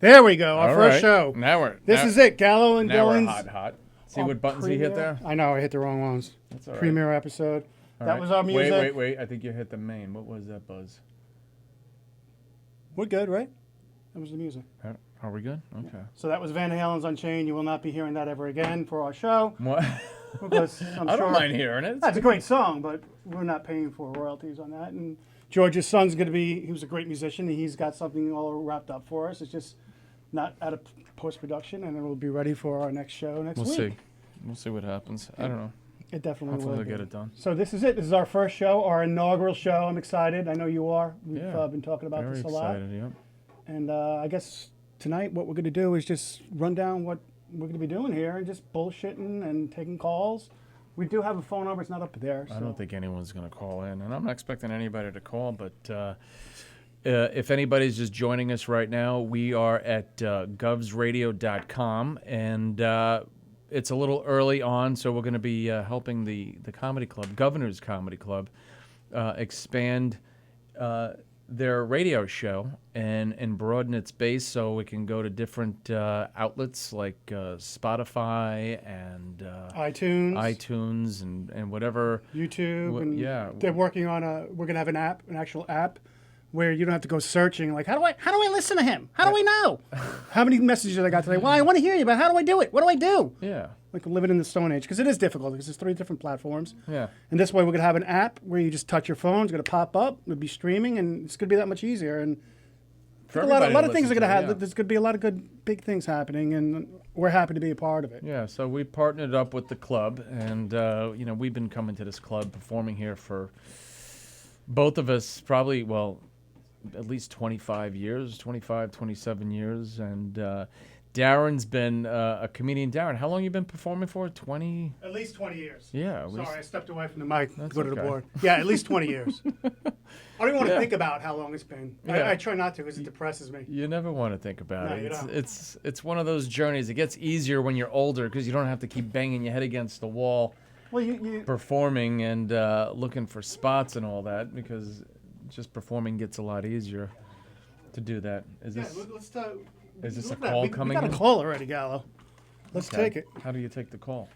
There we go. Our All first right. show. This is it. Gallo and now Dillon's. we're hot. See what buttons he hit there? I know. I hit the wrong ones. That's all right. Premiere episode. All that right. was our music. Wait. I think you hit the main. What was that buzz? We're good, right? That was the music. Are we good? Okay. So that was Van Halen's Unchained. You will not be hearing that ever again for our show. What? Because I don't mind hearing it. That's a great song, but we're not paying for royalties on that. And George's son's going to be, he was a great musician. He's got something all wrapped up for us. It's just not out of post-production, and it will be ready for our next show next week. We'll see what happens. I don't know. It definitely Hopefully will we'll get it done. So this is it. This is our first show, our inaugural show. I'm excited. I know you are. We've been talking about this a lot. Very excited, yeah. And I guess tonight what we're going to do is just run down what we're going to be doing here and just bullshitting and taking calls. We do have a phone number. It's not up there. So. I don't think anyone's going to call in, and I'm not expecting anybody to call, but if anybody's just joining us right now, we are at govsradio.com, and it's a little early on, so we're going to be helping the comedy club, Governor's Comedy Club, expand their radio show and broaden its base so it can go to different outlets like Spotify and iTunes and whatever. YouTube. They're working on we're going to have an actual app where you don't have to go searching like, how do I listen to him? How do we know? How many messages I got today? Well, I want to hear you, but how do I do it? What do I do? Yeah. Like living in the Stone Age, because it is difficult because there's 3 different platforms. Yeah. And this way we're going to have an app where you just touch your phone. It's going to pop up. It'll be streaming, and it's going to be that much easier. And for a lot of things are going to happen. There's going to be a lot of good, big things happening, and we're happy to be a part of it. Yeah, so we partnered up with the club, and, we've been coming to this club, performing here for both of us probably, at least 25 years, 27 years, and Darren's been a comedian. Darren, how long you been performing for? 20? At least 20 years. Yeah. Sorry, I stepped away from the mic to go to the okay. board. Yeah, at least 20 years. I don't even want to think about how long it's been. Yeah. I try not to because it depresses me. You never want to think about it. You don't. It's one of those journeys. It gets easier when you're older because you don't have to keep banging your head against the wall performing and looking for spots and all that, because just performing gets a lot easier to do that. Is this a call coming in? We got a call already, Gallo. Let's take it. How do you take the call?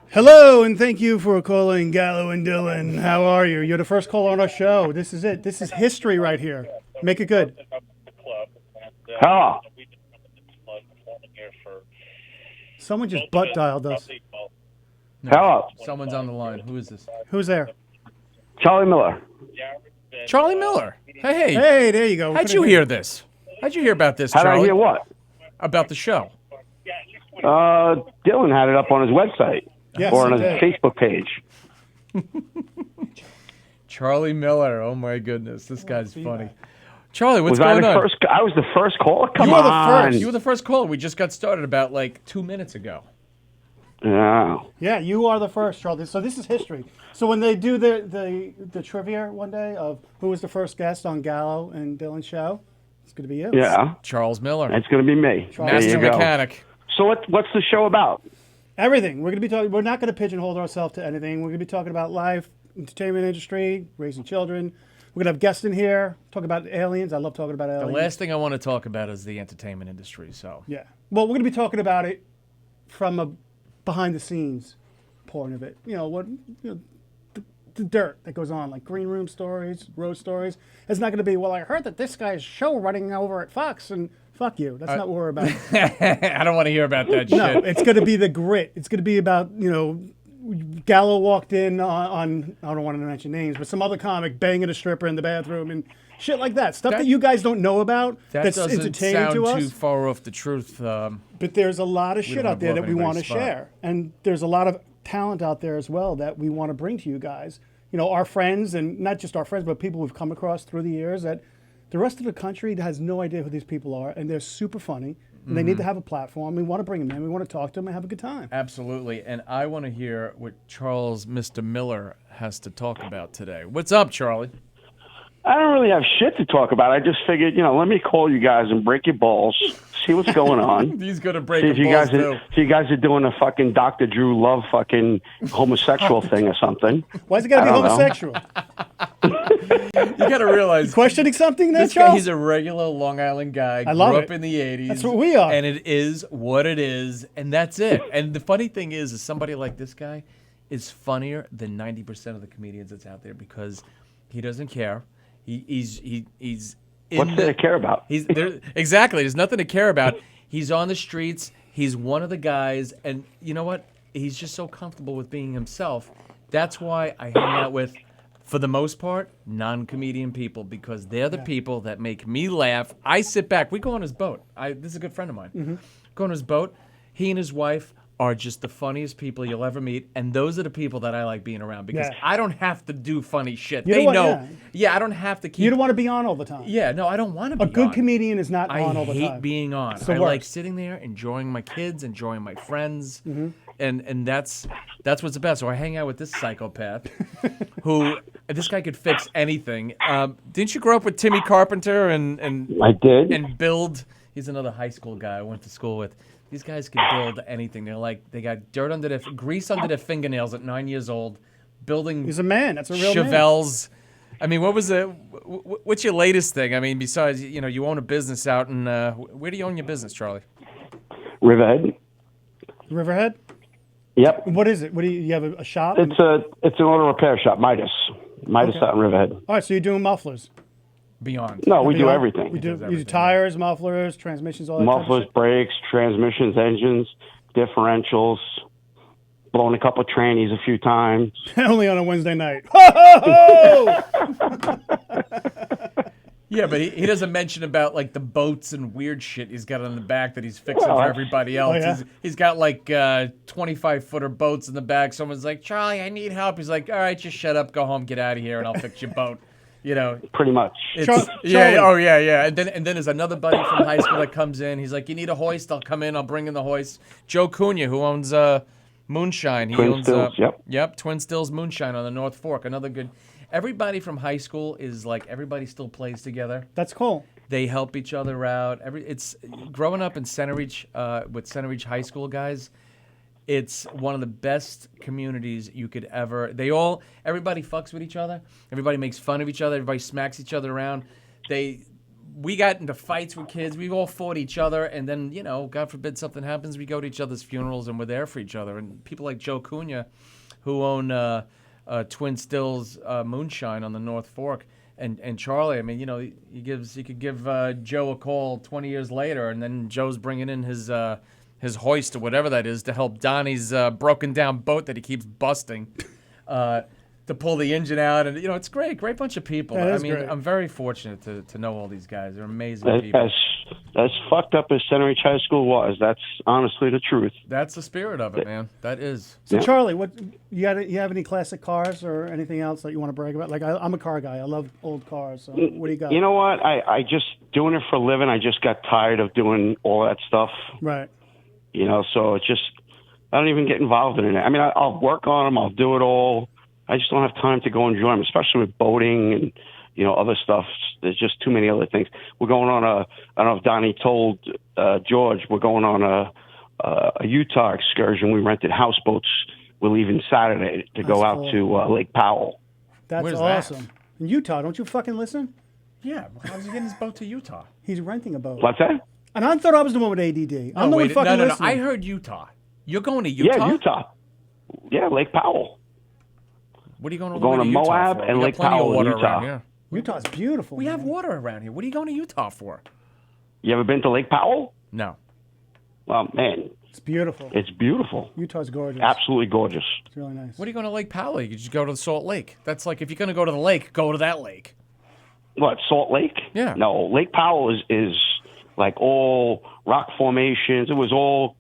Hello, and thank you for calling Gallo and Dillon. How are you? You're the first call on our show. This is it. This is history right here. Make it good. Hello. Someone just butt dialed us. No, Hello. Someone's on the line. Who is this? Who's there? Charlie Miller. Charlie Miller. Hey. Hey, there you go. How'd you hear this? How'd you hear about this, How Charlie? did I hear what? About the show. Dylan had it up on his website or on his Facebook page. Charlie Miller. Oh, my goodness. This guy's funny. Charlie, what's going on? I was the first caller? Come you were on. the first. You were the first caller. We just got started about 2 minutes ago. Oh. Yeah, you are the first, Charlie. So this is history. So when they do the trivia one day of who was the first guest on Gallo and Dillon's show, it's going to be you. Yeah. Charles Miller. It's going to be me. Master mechanic. So what's the show about? Everything. We're going to be talking. We're not going to pigeonhole ourselves to anything. We're going to be talking about life, entertainment industry, raising children. We're going to have guests in here, talk about aliens. I love talking about aliens. The last thing I want to talk about is the entertainment industry. So yeah. Well, we're going to be talking about it from a behind-the-scenes point of it. The dirt that goes on, like green room stories, road stories. It's not going to be, well, I heard that this guy's show running over at Fox, and fuck you. That's not what we're about. I don't want to hear about that shit. No, it's going to be the grit. It's going to be about, Gallo walked in on I don't want to mention names, but some other comic banging a stripper in the bathroom and shit like that. Stuff that you guys don't know about that's entertaining to us. That doesn't sound too far off the truth. But there's a lot of shit out there that we want to share. And there's a lot of talent out there as well that we want to bring to you guys. Our friends, and not just our friends, but people we've come across through the years that the rest of the country has no idea who these people are, and they're super funny. And they need to have a platform. We want to bring them in. We want to talk to them and have a good time. Absolutely. And I want to hear what Charles Mr. Miller has to talk about today. What's up, Charlie? I don't really have shit to talk about. I just figured, let me call you guys and break your balls, see what's going on. He's going to break your balls, too. See you guys are doing a fucking Dr. Drew Love fucking homosexual thing or something. Why's it got to be homosexual? You got to realize. Questioning something there, This guy, Charles? he's a regular Long Island guy. I love grew it. up in the 80s. That's what we are. And it is what it is, and that's it. And the funny thing is somebody like this guy is funnier than 90% of the comedians that's out there because he doesn't care. He's What's there to care about? He's there exactly. There's nothing to care about. He's on the streets. He's one of the guys, and you know what? He's just so comfortable with being himself. That's why I hang out with, for the most part, non-comedian people because they're the people that make me laugh. I sit back. We go on his boat. This is a good friend of mine. Mm-hmm. Go on his boat. He and his wife are just the funniest people you'll ever meet, and those are the people that I like being around because I don't have to do funny shit. They know. Yeah, I don't have to keep. You don't want to be on all the time. Yeah, no, I don't want to be A good on. comedian is not on all the time. I hate being on. I like sitting there, enjoying my kids, enjoying my friends, and that's what's the best. So I hang out with this psychopath, who this guy could fix anything. Didn't you grow up with Timmy Carpenter and I did. and build? He's another high school guy I went to school with. These guys can build anything. They got dirt under their grease under their fingernails at 9 years old, building. He's a man. That's a real Chevelles. I mean, what's your latest thing? I mean, besides you own a business out in where do you own your business, Charlie? Riverhead. Riverhead? Yep. What is it? What do you have a shop? It's an auto repair shop, Midas out in Riverhead. All right, so you're doing mufflers. Beyond. No, we do everything. You do tires, mufflers, transmissions, all that Mufflers, type of brakes, transmissions, engines, differentials. Blown a couple of trannies a few times. shit. Only on a Wednesday night. Ho, ho, ho! Yeah, but he doesn't mention about like the boats and weird shit he's got on the back that he's fixing for everybody else. yeah? He's got like 25-footer boats in the back. Someone's like, Charlie, I need help. He's like, all right, just shut up, go home, get out of here, and I'll fix your boat. Pretty much. Yeah. Oh, yeah. And then there's another buddy from high school that comes in. He's like, you need a hoist? I'll come in. I'll bring in the hoist. Joe Cunha, who owns Moonshine. He Twin owns Stills, Yep, Twin Stills Moonshine on the North Fork. Another good. Everybody from high school is like everybody still plays together. That's cool. They help each other out. It's growing up in Center Ridge with Center Ridge High School guys. It's one of the best communities you could ever. Everybody fucks with each other. Everybody makes fun of each other. Everybody smacks each other around. We got into fights with kids. We've all fought each other, and then God forbid something happens, we go to each other's funerals and we're there for each other. And people like Joe Cunha, who own Twin Stills Moonshine on the North Fork, and Charlie. I mean, you could give Joe a call 20 years later, and then Joe's bringing in his hoist or whatever that is to help Donnie's broken down boat that he keeps busting to pull the engine out. And, it's great bunch of people. I mean, great. I'm very fortunate to know all these guys. They're amazing people. As fucked up as Center Ridge High School was, that's honestly the truth. That's the spirit of it, man. That is. So, Charlie, what you have any classic cars or anything else that you want to brag about? Like, I'm a car guy. I love old cars. So what do you got? You know what? I just, doing it for a living, I just got tired of doing all that stuff. Right. So it's just, I don't even get involved in it. I mean, I'll work on them. I'll do it all. I just don't have time to go enjoy them, especially with boating and, other stuff. There's just too many other things. We're going on I don't know if Donnie told George, we're going on a Utah excursion. We rented houseboats. We're leaving Saturday to go out to Lake Powell. That's Where's awesome. that? In Utah, don't you fucking listen? Yeah. How's he getting his boat to Utah? He's renting a boat. What's that? And I thought I was the one with ADD. I'm the one fucking no. listening. I heard Utah. You're going to Utah? Yeah, Utah. Yeah, Lake Powell. What are you going to? We're going to Moab and Lake Powell, Utah. Here. Utah's beautiful. We have water around here. What are you going to Utah for? You ever been to Lake Powell? No. Well, man, it's beautiful. It's beautiful. Utah's gorgeous. Absolutely gorgeous. It's really nice. What are you going to Lake Powell? You just go to the Salt Lake. That's like if you're going to go to the lake, go to that lake. What, Salt Lake? Yeah. No, Lake Powell is like all rock formations. It was all,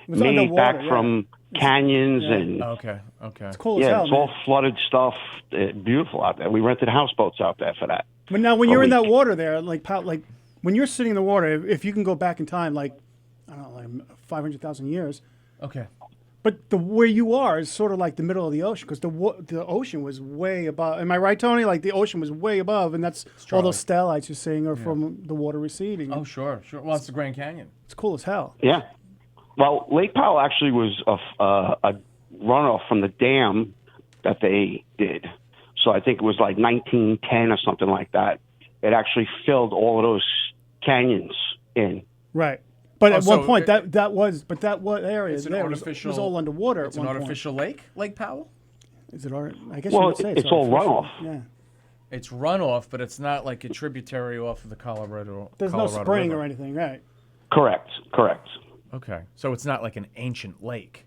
made back from canyons and. Okay. It's cool as hell. It's all flooded stuff. Beautiful out there. We rented houseboats out there for that. But now, when you're in that water there, like when you're sitting in the water, if you can go back in time, like 500,000 years. Okay. But where you are is sort of like the middle of the ocean because the ocean was way above. Am I right, Tony? Like the ocean was way above, and that's all those stellites you're seeing are from the water receding. Oh, sure. Well, it's the Grand Canyon. It's cool as hell. Yeah. Well, Lake Powell actually was a runoff from the dam that they did. So I think it was like 1910 or something like that. It actually filled all of those canyons in. Right. But at so one point, that area It's an there was artificial. all underwater. It's at an one artificial lake, Lake Powell. point. Is it art? I guess Well, you would say it's all artificial. runoff. Yeah. It's runoff, but it's not like a tributary off of the Colorado. There's no Colorado spring River. or anything, right? Correct. Okay, so it's not like an ancient lake.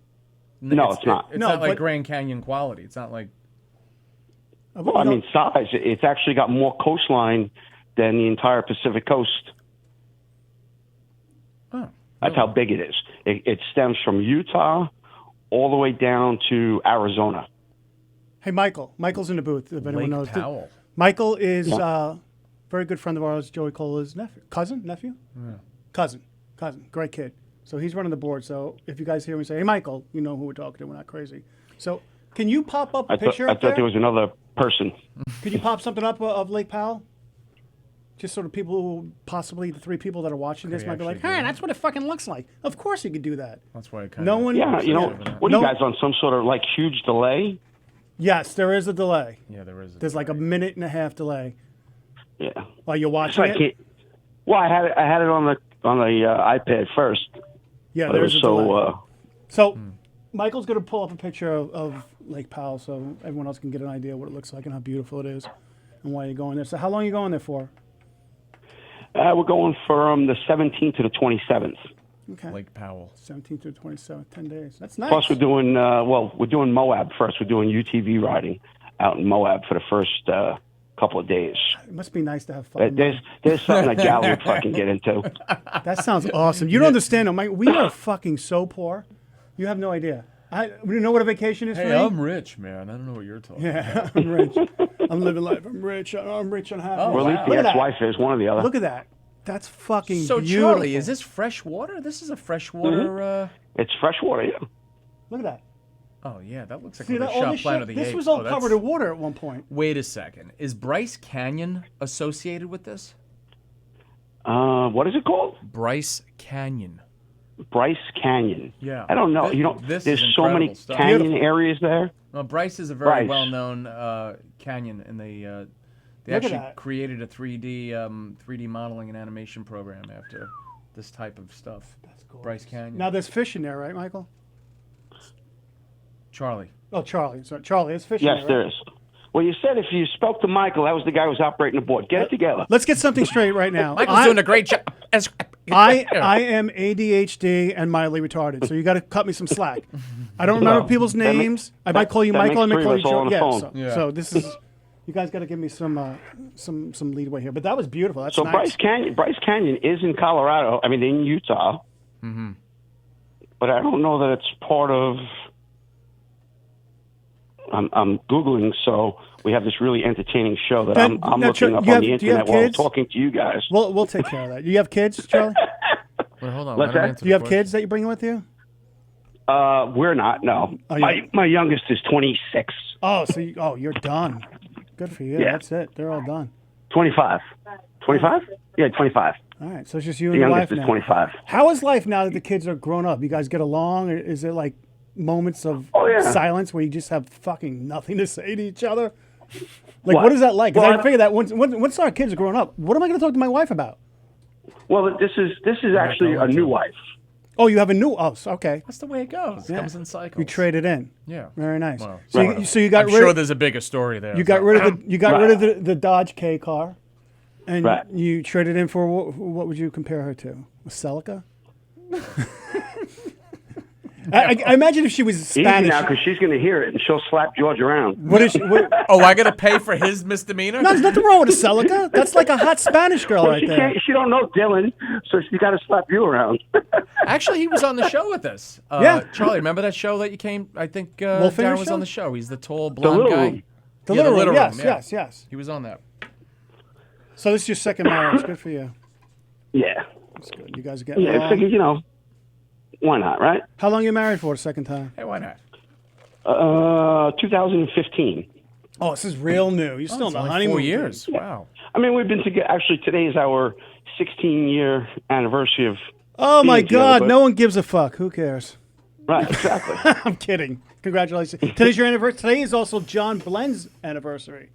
No, it's not. It's No, not like but- Grand Canyon quality. It's not like. Well, I mean, size. It's actually got more coastline than the entire Pacific coast. Oh, That's how big it is. It stems from Utah all the way down to Arizona. Hey, Michael. Michael's in the booth, if anyone Lake knows. Powell. Michael is a very good friend of ours, Joey Cola's nephew? Cousin. Great kid. So he's running the board. So if you guys hear me say, hey, Michael, you know who we're talking to. We're not crazy. So can you pop up a picture I up thought there was another person. Could you pop something up of Lake Powell? Just sort of people who, possibly the three people that are watching this Could might be like, actually do hey, that. that's what it fucking looks like. Of course you could do that. That's why it kind No of. one. Yeah, you know, what are you No- guys on some sort of like huge delay? Yes, there is a delay. Yeah, there is. There's like a minute and a half delay Yeah. while you're So watching I it. can't. Well, I had it on the iPad first. Yeah, But it there's was a delay. so. So Michael's going to pull up a picture of Lake Powell so everyone else can get an idea what it looks like and how beautiful it is and why you're going there. So how long are you going there for? We're going from the 17th to the 27th. Okay. Lake Powell. 17th through 27th, 10 days. That's nice. Plus, we're doing we're doing Moab first. We're doing UTV riding out in Moab for the first couple of days. It must be nice to have fun. There's something that Gallo would fucking get into. That sounds awesome. You don't understand, though, Mike. We are fucking so poor. You have no idea. You know what a vacation is for me? Hey, I'm rich, man. I don't know what you're talking about. Yeah, I'm rich. I'm living life. I'm rich. I'm rich and happy. Oh, Or at least wow. the Look at that. ex-wife is one or the other. Look at that. That's fucking So, beautiful. Charlie, is this fresh water? This is a freshwater. It's freshwater. Yeah. Look at that. Oh, yeah, that looks like See where that? they All shot this Planet shit. of the This Apes. was all Oh, that's- covered in water at one point. Wait a second. Is Bryce Canyon associated with this? What is it called? Bryce Canyon. Bryce Canyon. Yeah. I don't know. This- You know, this there's is so many incredible stuff. canyon Beautiful. areas there. Well, Bryce is a very Bryce. well-known canyon, and they Look at actually that. created a 3D modeling and animation program after this type of stuff. That's gorgeous. Bryce Canyon. Now there's fish in there, right, Michael? Charlie. Oh, Charlie. Sorry, Charlie. There's fish Yes, in there. there Right? is. Well, you said if you spoke to Michael, that was the guy who was operating the board. Get it together. Let's get something straight right now. Michael's doing a great job. I am ADHD and mildly retarded, so you got to cut me some slack. I don't remember people's that ma- names. I might call you that Michael. I makes might three call of you us all Joe. on the Yeah, phone. so, Yeah. so this is. You guys got to give me some leadway here, but that was beautiful. That's So nice. Bryce Canyon is in Colorado. I mean, in Utah. Mm-hmm. But I don't know that it's part of. I'm googling, so we have this really entertaining show that Ben, I'm now, looking Chuck, up you on have- the do you have internet while I'm kids? talking to you guys. We'll take care of that. You have kids, Charlie? Wait, hold on. What's let him that? answer Do you the have question. kids that you're bringing with you? We're not. No, Oh, yeah. my youngest is 26. Oh, so you're done. Good for you. Yeah. That's it. They're all done. 25. 25? Yeah, 25. All right, so it's just you The and your youngest wife is now. 25. How is life now that the kids are grown up? You guys get along? Or is it like moments of Oh, yeah. silence where you just have fucking nothing to say to each other? Like, What? what is that like? Because Well, I figure that once our kids are grown up, what am I going to talk to my wife about? Well, this is actually a new wife. Oh, you have a new. Oh, okay. That's the way it goes. It Yeah. comes in cycles. You traded in. Yeah. Very nice. Wow. So, Right. so you got I'm rid. sure there's a bigger story there. You got rid of the Dodge K car, and Right. you traded in for what would you compare her to? A Celica? I imagine if she was Easy Spanish. now, because she's going to hear it and she'll slap George around. What is she? Oh, I got to pay for his misdemeanor? No, there's nothing wrong with a Celica. That's like a hot Spanish girl Well, right she there. can't. She don't know Dillon, so she got to slap you around. Actually, he was on the show with us. Yeah. Charlie, remember that show that you came? I think Wolfinger Darren was show? on the show. He's the tall blonde Little guy. Room. The Yeah, little room. Yes, yeah. yes. He was on that. So this is your second marriage. Good for you. Yeah. That's good. You guys are getting Yeah, I along. figured, why not, right? How long you married for the second time? Hey, why not? 2015. Oh, this is real new. You're still in It's the only honeymoon. 4 years. Wow. I mean, we've been together. Actually, today is our 16-year anniversary of. Oh my being together, God! but- No one gives a fuck. Who cares? Right, exactly. I'm kidding. Congratulations. Today's your anniversary. Today is also John Blend's anniversary.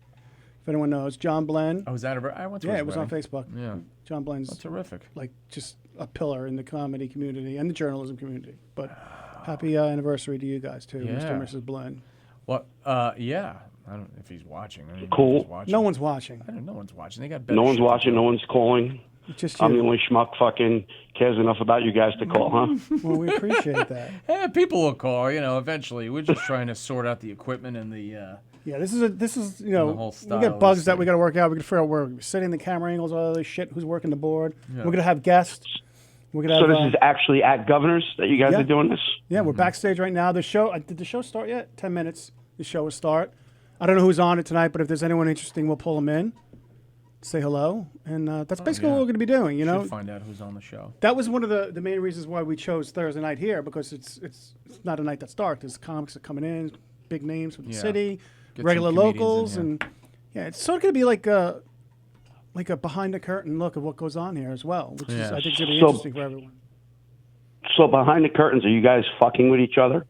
If anyone knows, John Blend. Oh, was that I went to Yeah, his it was on wedding. Facebook. Yeah. John Blend's Terrific. like just a pillar in the comedy community and the journalism community. But happy anniversary to you guys too, Mr. and Mrs. Blend. Well, yeah. I don't know if he's watching. I don't even Cool. know if he's watching. No one's watching. I don't know. No one's watching. They got better No one's shit to watching. do. No one's calling. It's just I'm the you. only schmuck fucking cares enough about you guys to call, huh? Well, we appreciate that. Yeah, people will call. Eventually. We're just trying to sort out the equipment and the. Yeah, this is the whole we style got of bugs this that we thing. got to work out. We got to figure out where we're sitting, the camera angles, all this shit. Who's working the board? We're gonna have guests. We're gonna So have. this is actually at Governor's that you guys yeah. are doing this? Yeah, we're backstage right now. The show did the show start yet? 10 minutes. The show will start. I don't know who's on it tonight, but if there's anyone interesting, we'll pull them in, say hello, and that's basically what we're going to be doing. Should find out who's on the show. That was one of the main reasons why we chose Thursday night here, because it's not a night that's dark. There's comics that are coming in, big names from the city, Get regular some comedians locals, in here. and it's sort of going to be like a behind the curtain look of what goes on here as well, which is I think is going to be So- interesting for everyone. So behind the curtains, are you guys fucking with each other?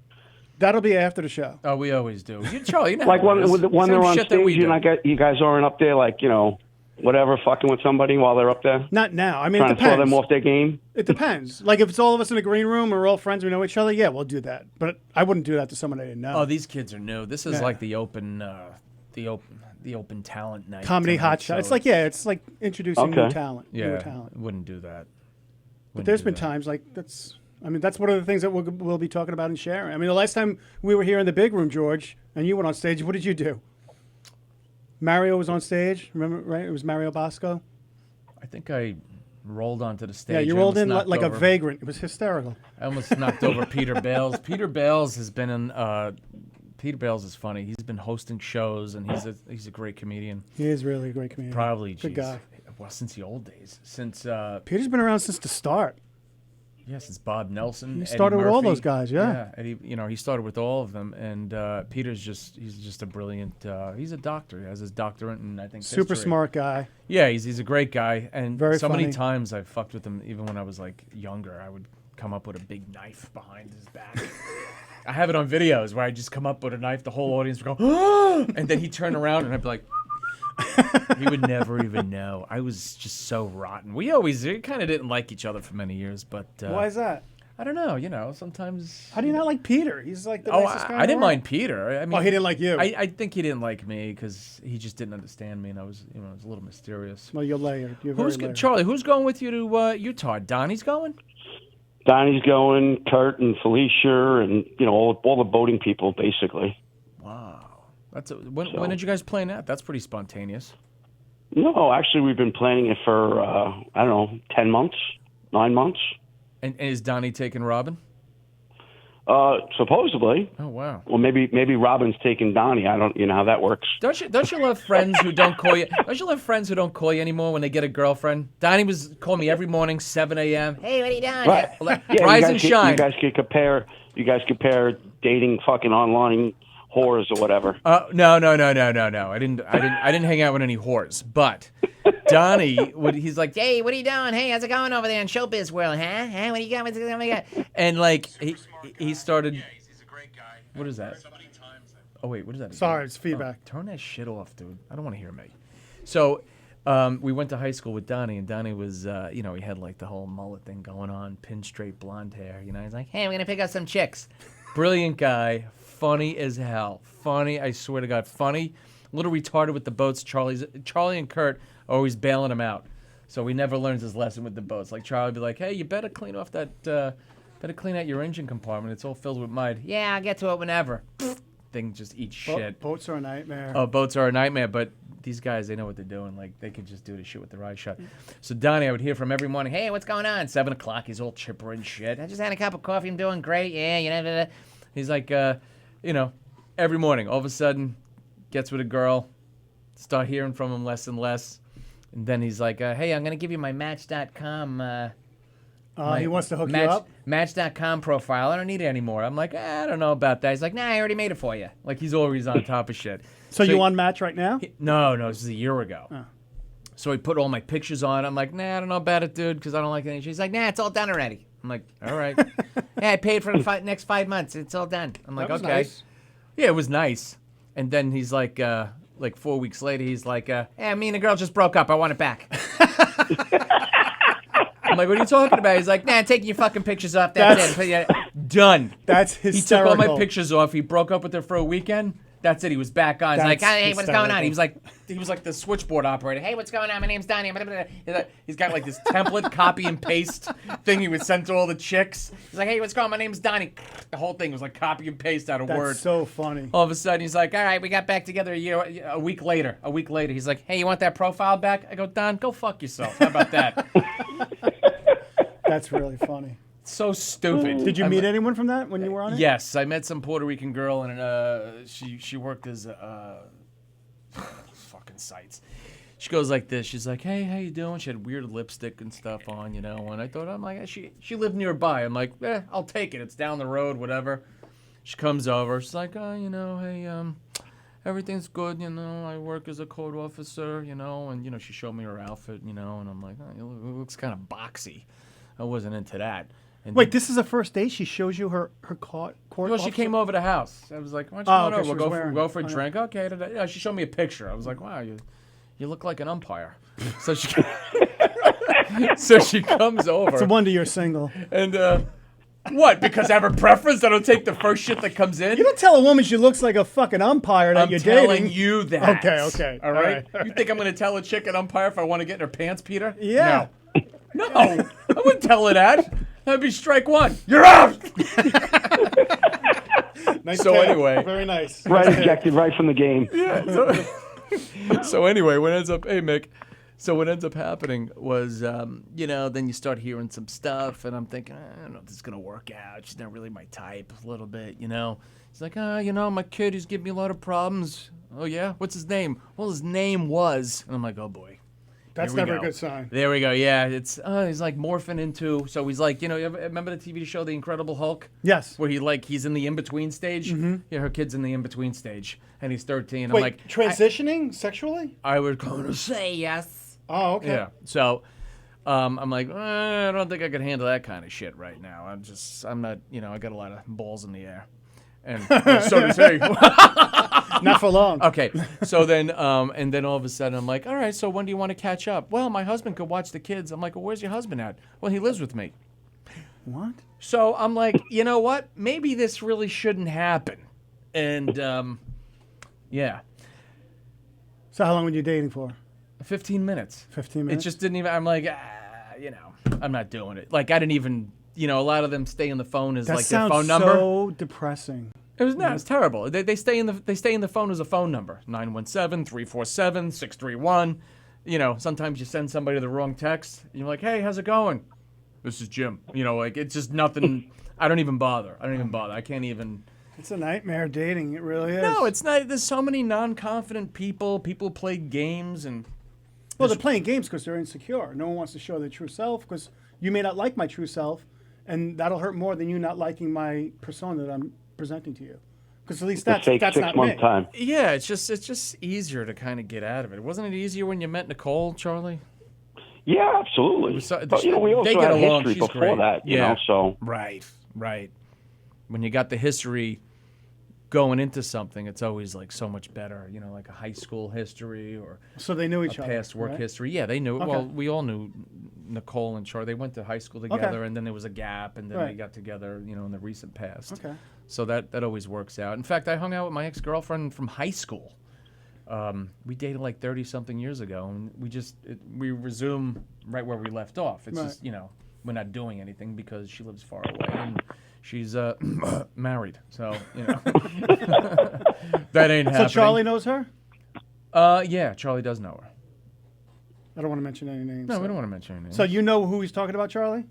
That'll be after the show. Oh, we always do. Charlie, you know Like how it when, is. when Same they're on shit that we stage and do. you guys aren't up there, like, whatever, fucking with somebody while they're up there? Not now. I mean, Trying it to throw depends. them off their game? It depends. Like if it's all of us in a green room and we're all friends, we know each other. Yeah, we'll do that. But I wouldn't do that to someone I didn't know. Oh, these kids are new. This is Yeah. like the open talent night. Comedy tonight, hot shot. so It's like introducing new Okay. talent. Yeah, Newer talent. wouldn't do that. But there's been times like that's one of the things that we'll be talking about and sharing. I mean, the last time we were here in the big room, George, and you went on stage, what did you do? Mario was on stage. Remember, right? It was Mario Bosco. I think I rolled onto the stage. Yeah, you I rolled almost in knocked like a over- vagrant. It was hysterical. I almost knocked over Peter Bales. Peter Bales has been in. Peter Bales is funny. He's been hosting shows, and he's a great comedian. He is really a great comedian. Probably, good geez, guy. Well, since the old days, since Peter's been around since the start. since Bob Nelson. He started Eddie with all Murphy. those guys, yeah. Eddie, he started with all of them, and he's just a brilliant. He's a doctor. He has his doctorate in I think Super history. smart guy. Yeah, he's a great guy, and Very so funny. many times I fucked with him. Even when I was like younger, I would come up with a big knife behind his back. I have it on videos where I just come up with a knife. The whole audience would go, and then he'd turn around and I'd be like, he would never even know. I was just so rotten. We kind of didn't like each other for many years, but Why is that? I don't know. Sometimes. How do you not like Peter? He's like the Oh, nicest guy. I didn't mind Peter. I mean, he didn't like you. I think he didn't like me because he just didn't understand me, and I was a little mysterious. Well, you're layered. You're very layered. Charlie? Who's going with you to Utah? Donnie's going. Donnie's going, Kurt and Felicia, and all the boating people, basically. Wow, when did you guys plan that? That's pretty spontaneous. No, actually, we've been planning it for I don't know, 10 months, 9 months. And is Donnie taking Robin? Supposedly. Oh wow. Well, maybe Robin's taking Donnie. I don't, how that works. Don't you love friends who don't call you? Don't you love friends who don't call you anymore when they get a girlfriend? Donnie was calling me every morning, 7 a.m. Hey, what are you doing? Right. Rise and shine. You guys could compare. You guys compare dating fucking online whores or whatever. No. I didn't hang out with any whores. But Donnie he's like, hey, what are you doing? Hey, how's it going over there in showbiz world, huh? What do you got? What's going on? And like he started. He's a great guy. What is that? So many times. Oh wait, what is that? Sorry, it's feedback. Turn that shit off, dude. I don't want to hear me. So we went to high school with Donnie, and Donnie was, he had like the whole mullet thing going on, pin straight blonde hair. He's like, hey, I'm gonna pick up some chicks. Brilliant guy, funny as hell. Funny, I swear to God, funny. A little retarded with the boats. Charlie and Kurt are always bailing him out, so he never learns his lesson with the boats. Like Charlie would be like, hey, you better clean off that, better clean out your engine compartment. It's all filled with mud. Yeah, I'll get to it whenever. Thing just eats shit. Boats are a nightmare. Oh, boats are a nightmare, but these guys, they know what they're doing. Like, they could just do the shit with their eyes shut. So Donnie, I would hear from every morning, hey, what's going on? 7 o'clock, he's all chipper and shit. I just had a cup of coffee, I'm doing great, yeah. He's like, every morning, all of a sudden, gets with a girl, start hearing from him less and less. And then he's like, hey, I'm going to give you my Match.com He wants to hook you up? Match.com profile. I don't need it anymore. I'm like, I don't know about that. He's like, nah, I already made it for you. Like, he's always on top of shit. So you on Match right now? No, this is a year ago. Oh. So he put all my pictures on. I'm like, nah, I don't know about it, dude, because I don't like it. She's like, nah, it's all done already. I'm like, all right. Hey, I paid for the next 5 months. It's all done. I'm like, That was okay. nice. Yeah, it was nice. And then he's like 4 weeks later, he's like, hey, me and the girl just broke up. I want it back. I'm like, what are you talking about? He's like, nah, taking your fucking pictures off. That's it. Yeah, done. That's He hysterical. took all my pictures off. He broke up with her for a weekend. That's it. He was back on. He's like, That's hey, what's going on? hysterical. He was like the switchboard operator. Hey, what's going on? My name's Donnie. He's got like this template copy and paste thing he would send to all the chicks. He's like, hey, what's going on? My name's Donnie. The whole thing was like copy and paste out of That's Word. so funny. All of a sudden, he's like, all right, we got back together a week later. He's like, hey, you want that profile back? I go, Don, go fuck yourself. How about that? That's really funny. So stupid. Did you meet anyone from that when you were on it? Yes, I met some Puerto Rican girl, and she worked as fucking sites. She goes like this. She's like, hey, how you doing? She had weird lipstick and stuff on, you know. And I thought, I'm like, she lived nearby. I'm like, I'll take it. It's down the road, whatever. She comes over. She's like, oh, you know, hey, everything's good, you know. I work as a code officer, you know. And, you know, she showed me her outfit, you know. And I'm like, oh, it looks kind of boxy. I wasn't into that. And Wait, this is the first day she shows you her court. well, she officer? came over the house. I was like, why don't you come okay, over? she We'll was wearing go for a it. drink. Okay. Yeah, she showed me a picture. I was like, wow, you look like an umpire. So she so she comes over. It's a wonder you're single. And what? Because I have a preference? I don't take the first shit that comes in? You don't tell a woman she looks like a fucking umpire that I'm you're telling dating. you that. Okay. All right? You think I'm going to tell a chick an umpire if I want to get in her pants, Peter? Yeah. No, I wouldn't tell her that. That'd be strike one. You're out! Nice So pick. anyway. Very nice. Right, ejected right from the game. Yeah. So anyway, what ends up, hey Mick, so what ends up happening was, you know, then you start hearing some stuff, and I'm thinking, I don't know if this is gonna work out. She's not really my type, a little bit, you know. He's like, you know, my kid, he's giving me a lot of problems. Oh yeah, what's his name? Well, his name was, and I'm like, oh boy. That's Here we never go. a good sign. There we go. Yeah, it's he's like morphing into. So he's like, you know, you remember the TV show The Incredible Hulk? Yes. Where he's in the in between stage. Mm-hmm. Yeah, her kid's in the in between stage, and he's 13. Wait, I'm like, transitioning sexually? I would kind of say yes. Oh, okay. Yeah. So, I'm like, I don't think I could handle that kind of shit right now. I'm not, you know, I got a lot of balls in the air, and so does he. Not for long. Okay, so then, and then all of a sudden, I'm like, all right, so when do you want to catch up? Well, my husband could watch the kids. I'm like, well, where's your husband at? Well, he lives with me. What? So I'm like, you know what? Maybe this really shouldn't happen. And, yeah, So how long were you dating for? 15 minutes. 15 It minutes? just didn't even, I'm like, you know, I'm not doing it. Like, I didn't even, you know, a lot of them stay in the phone as That like their sounds phone number. so depressing. It was no, it's terrible. They stay in the phone as a phone number. 917-347-631. You know, sometimes you send somebody the wrong text. You're like, hey, how's it going? This is Jim. You know, like it's just nothing. I don't even bother. I can't even. It's a nightmare dating. It really is. No, it's not. There's so many non-confident people. People play games and. Well, they're playing games because they're insecure. No one wants to show their true self because you may not like my true self, and that'll hurt more than you not liking my persona that I'm presenting to you. Because at least that's Take not 6 me. month time. Yeah, it's just easier to kind of get out of it. Wasn't it easier when you met Nicole, Charlie? Yeah, absolutely. So- But, you know, we they also get had along. history She's before great. that, you Yeah. know, so. Right. When you got the history going into something, it's always like so much better. You know, like a high school history or So they knew a each other. past work right? history. Yeah, they knew. Okay. Well, we all knew Nicole and Charlie. They went to high school together, and then there was a gap, and then they Right. got together. You know, in the recent past. Okay. So that always works out. In fact, I hung out with my ex-girlfriend from high school. We dated like 30-something years ago, and we resume right where we left off. It's Right. just, you know, we're not doing anything because she lives far away and she's married. So, you know, that ain't happening. So Charlie knows her? Yeah, Charlie does know her. I don't want to mention any names. No, so. we don't want to mention her name. So you know who he's talking about, Charlie?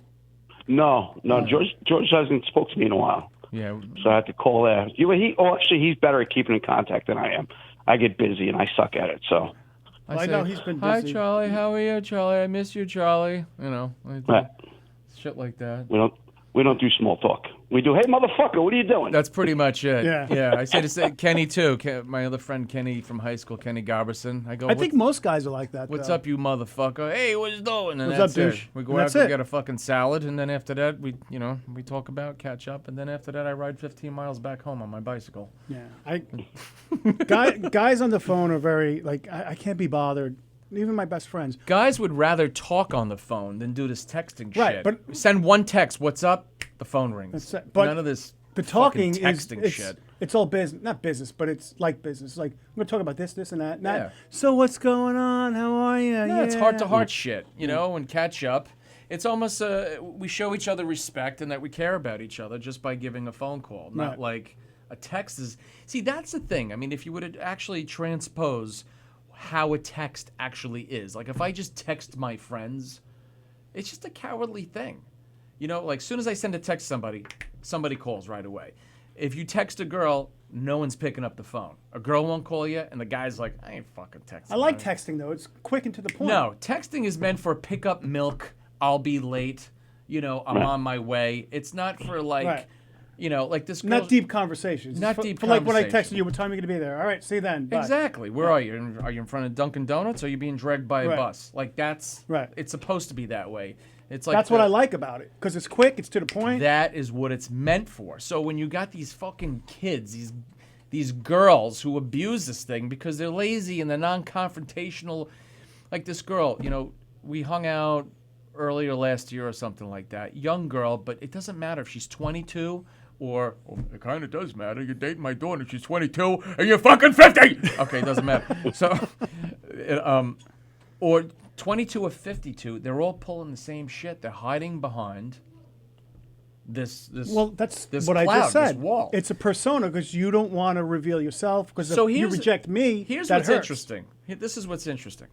No, George hasn't spoke to me in a while. Yeah. So I had to call there. Actually, he's better at keeping in contact than I am. I get busy and I suck at it, so. Well, I say, know he's been Hi, busy." Charlie. How are you, Charlie? I miss you, Charlie. You know, Right. shit like that. We don't do small talk. We do, hey, motherfucker, what are you doing? That's pretty much it. Yeah. I say to Kenny too. My other friend Kenny from high school, Kenny Garberson. I go. I think most guys are like that. What's though. up, you motherfucker? Hey, what you doing? And What's that's up, douche? it. We go And out that's and it. get a fucking salad, and then after that, we talk about, catch up, and then after that, I ride 15 miles back home on my bicycle. Yeah, guys on the phone are very like I can't be bothered. Even my best friends. Guys would rather talk on the phone than do this texting Right, shit. but send one text, "What's up?" The phone rings. That's it. But none of this. The talking fucking texting is shit. It's all business, not business, but it's like business. Like I'm gonna talk about this, and that. Not, Yeah. So what's going on? How are you? Yeah, it's heart to heart shit, and catch up. It's almost we show each other respect and that we care about each other just by giving a phone call, not Right. like a text is. See, that's the thing. I mean, if you would actually transpose how a text actually is, like if I just text my friends, it's just a cowardly thing. Like as soon as I send a text to somebody calls right away. If you text a girl, no one's picking up the phone. A girl won't call you, and the guy's like, I ain't fucking texting. I like her. texting though. It's quick and to the point. No, texting is meant for pick up milk. I'll be late. I'm on my way. It's not for like, Right. like this girl. Not deep conversations. Not It's deep for like when I conversation. texted you, what time are you gonna be there? All right, see you then. Bye. Exactly. Where are you? Are you in front of Dunkin' Donuts? Or are you being dragged by a Right. bus? Like that's Right. It's supposed to be that way. It's like That's what I like about it because it's quick, it's to the point. That is what it's meant for. So when you got these fucking kids, these girls who abuse this thing because they're lazy and they're non-confrontational, like this girl, we hung out earlier last year or something like that. Young girl, but it doesn't matter if she's 22 or it kind of does matter. You're dating my daughter, she's 22 and you're fucking 50. Okay, it doesn't matter. So, or 22 or 52, they're all pulling the same shit. They're hiding behind this Well, that's this what I cloud, just said. this wall. It's a persona because you don't want to reveal yourself because So if you reject me, Here's that what's hurts. interesting. This is what's interesting.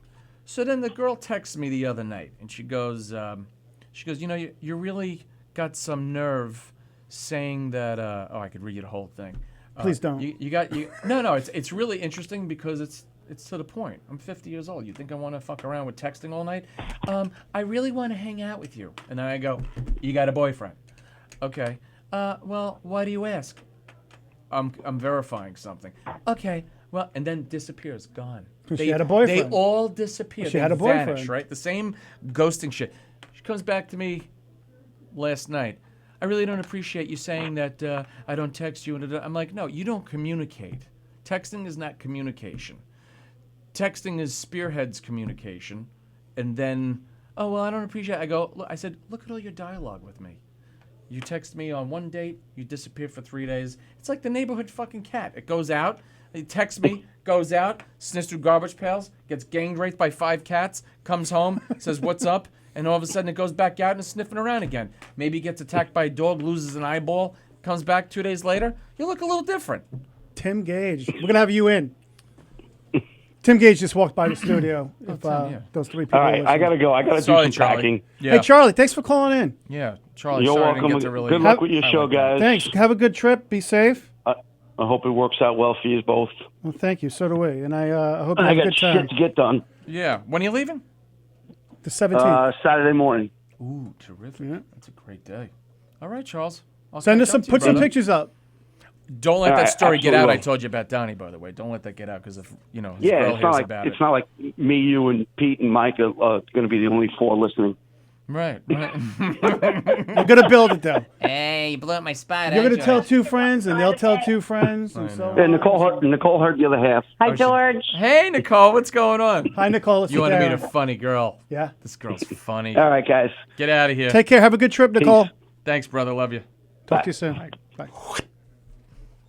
So then the girl texts me the other night, and she goes, you really got some nerve saying that. I could read you the whole thing. Please don't. No. It's really interesting because it's to the point. I'm 50 years old. You think I want to fuck around with texting all night? I really want to hang out with you. And then I go, you got a boyfriend? Okay. Well, why do you ask? I'm verifying something. Okay. Well, and then disappears, gone. She had a boyfriend. They all disappear. She They had a boyfriend. vanish, right? The same ghosting shit. She comes back to me last night. I really don't appreciate you saying that I don't text you. And I'm like, no, you don't communicate. Texting is not communication. Texting is spearheads communication. And then, oh, well, I don't appreciate it. I said, look at all your dialogue with me. You text me on one date, you disappear for 3 days. It's like the neighborhood fucking cat. It goes out, it texts me, goes out, sniffs through garbage pails, gets gang raped by 5 cats, comes home, says, what's up? And all of a sudden it goes back out and is sniffing around again. Maybe gets attacked by a dog, loses an eyeball, comes back 2 days later. You look a little different. Tim Gage. We're going to have you in. Tim Gage just walked by the studio. Those 3 people. All right, I got to go. I got to do some Charlie. packing. Yeah. Hey, Charlie, thanks for calling in. Yeah, Charlie. You're sorry I welcome. didn't get to really. Good luck with your show, guys. Thanks. Have a good trip. Be safe. I hope it works out well for you both. Well, thank you. So do we. And I hope you I have a got good time. shit to get done. Yeah. When are you leaving? The 17th. Saturday morning. Ooh, terrific. Yeah. That's a great day. All right, Charles. I'll Send catch us some. up to you, Put some brother. pictures up. Don't let All that right, story get out. absolutely. I told you about Donnie, by the way. Don't let that get out because if his Yeah, girl it's hears not like about it's it. not like me, you, and Pete and Mike are going to be the only 4 listening. Right. We're gonna build it though. Hey, you blew up my spot. You're gonna tell 2 friends, and they'll tell 2 friends, and so. And Nicole heard the other half. Hi, George. Hey, Nicole, what's going on? Hi, Nicole. It's You want to meet a Darren. funny girl? Yeah. This girl's funny. All right, guys. Get out of here. Take care. Have a good trip, Nicole. Thanks, brother. Love you. Talk to you soon. Bye.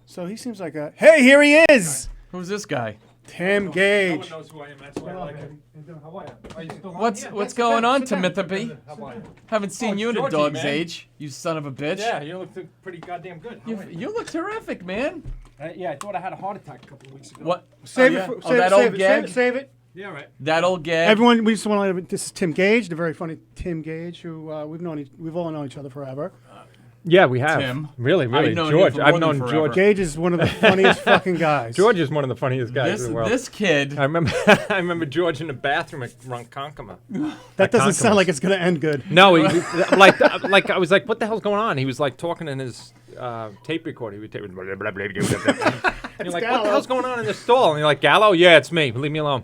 So he seems like a. Hey, here he is. Who's this guy? Tim No one Gage. knows who I am. That's why I like him. How are you? Are you still on? What's going on, Timothy? How are you? Haven't seen Oh, you in a Georgie, dog's man. age. You son of a bitch. Yeah, you look pretty goddamn good. How are you? You look terrific, man. Yeah, I thought I had a heart attack a couple of weeks ago. What? Save oh, it. yeah? For, Oh, save, that save old it. gag. Save it. Yeah, right. That old gag. Everyone, we just want to. This is Tim Gage, the very funny Tim Gage, who we've all known each other forever. Yeah, we have. Tim. Really. I've known him George. for I've more than known forever. George. Gage is one of the funniest fucking guys. George is one of the funniest guys in the world. This kid. I remember I remember George in the bathroom at Ronkonkoma. That doesn't sound like it's going to end good. No, like I was like, what the hell's going on? He was like talking in his tape recorder. He was taping, blah, blah, blah, blah, blah, blah. And you're like, what the hell's going on in the stall? And you're like, Gallo? Yeah, it's me. Leave me alone.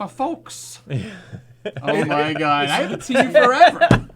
Folks. Oh my God! I haven't seen you forever.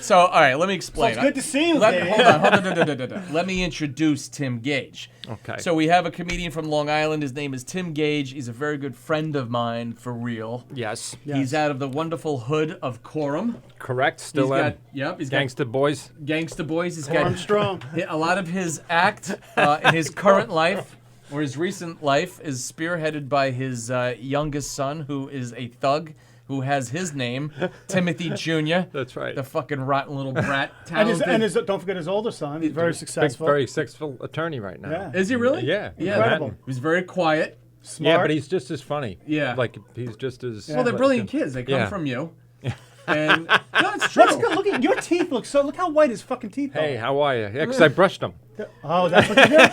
So, all right, let me explain. It's good to see you, Hold Gage. on. Let me introduce Tim Gage. Okay. So we have a comedian from Long Island. His name is Tim Gage. He's a very good friend of mine, for real. Yes. He's out of the wonderful hood of Coram. Correct. Still He's Gangsta Boys. got Gangsta Boys. He's Coram got strong. a lot of his act in his current life or his recent life is spearheaded by his youngest son, who is a thug, who has his name, Timothy Jr. That's right. The fucking rotten little brat. And his, don't forget his older son. He's very successful. Very successful attorney right now. Yeah. Is he really? Yeah. Incredible. He's very quiet. Smart. Yeah, but he's just as funny. Yeah. Like, he's just as... Well, they're brilliant kids. They come Yeah. from you. And no, it's true. Let's go. Look at your teeth. Look how white his fucking teeth are. Hey, how are you? Yeah, because I brushed them. Oh, that's what you do.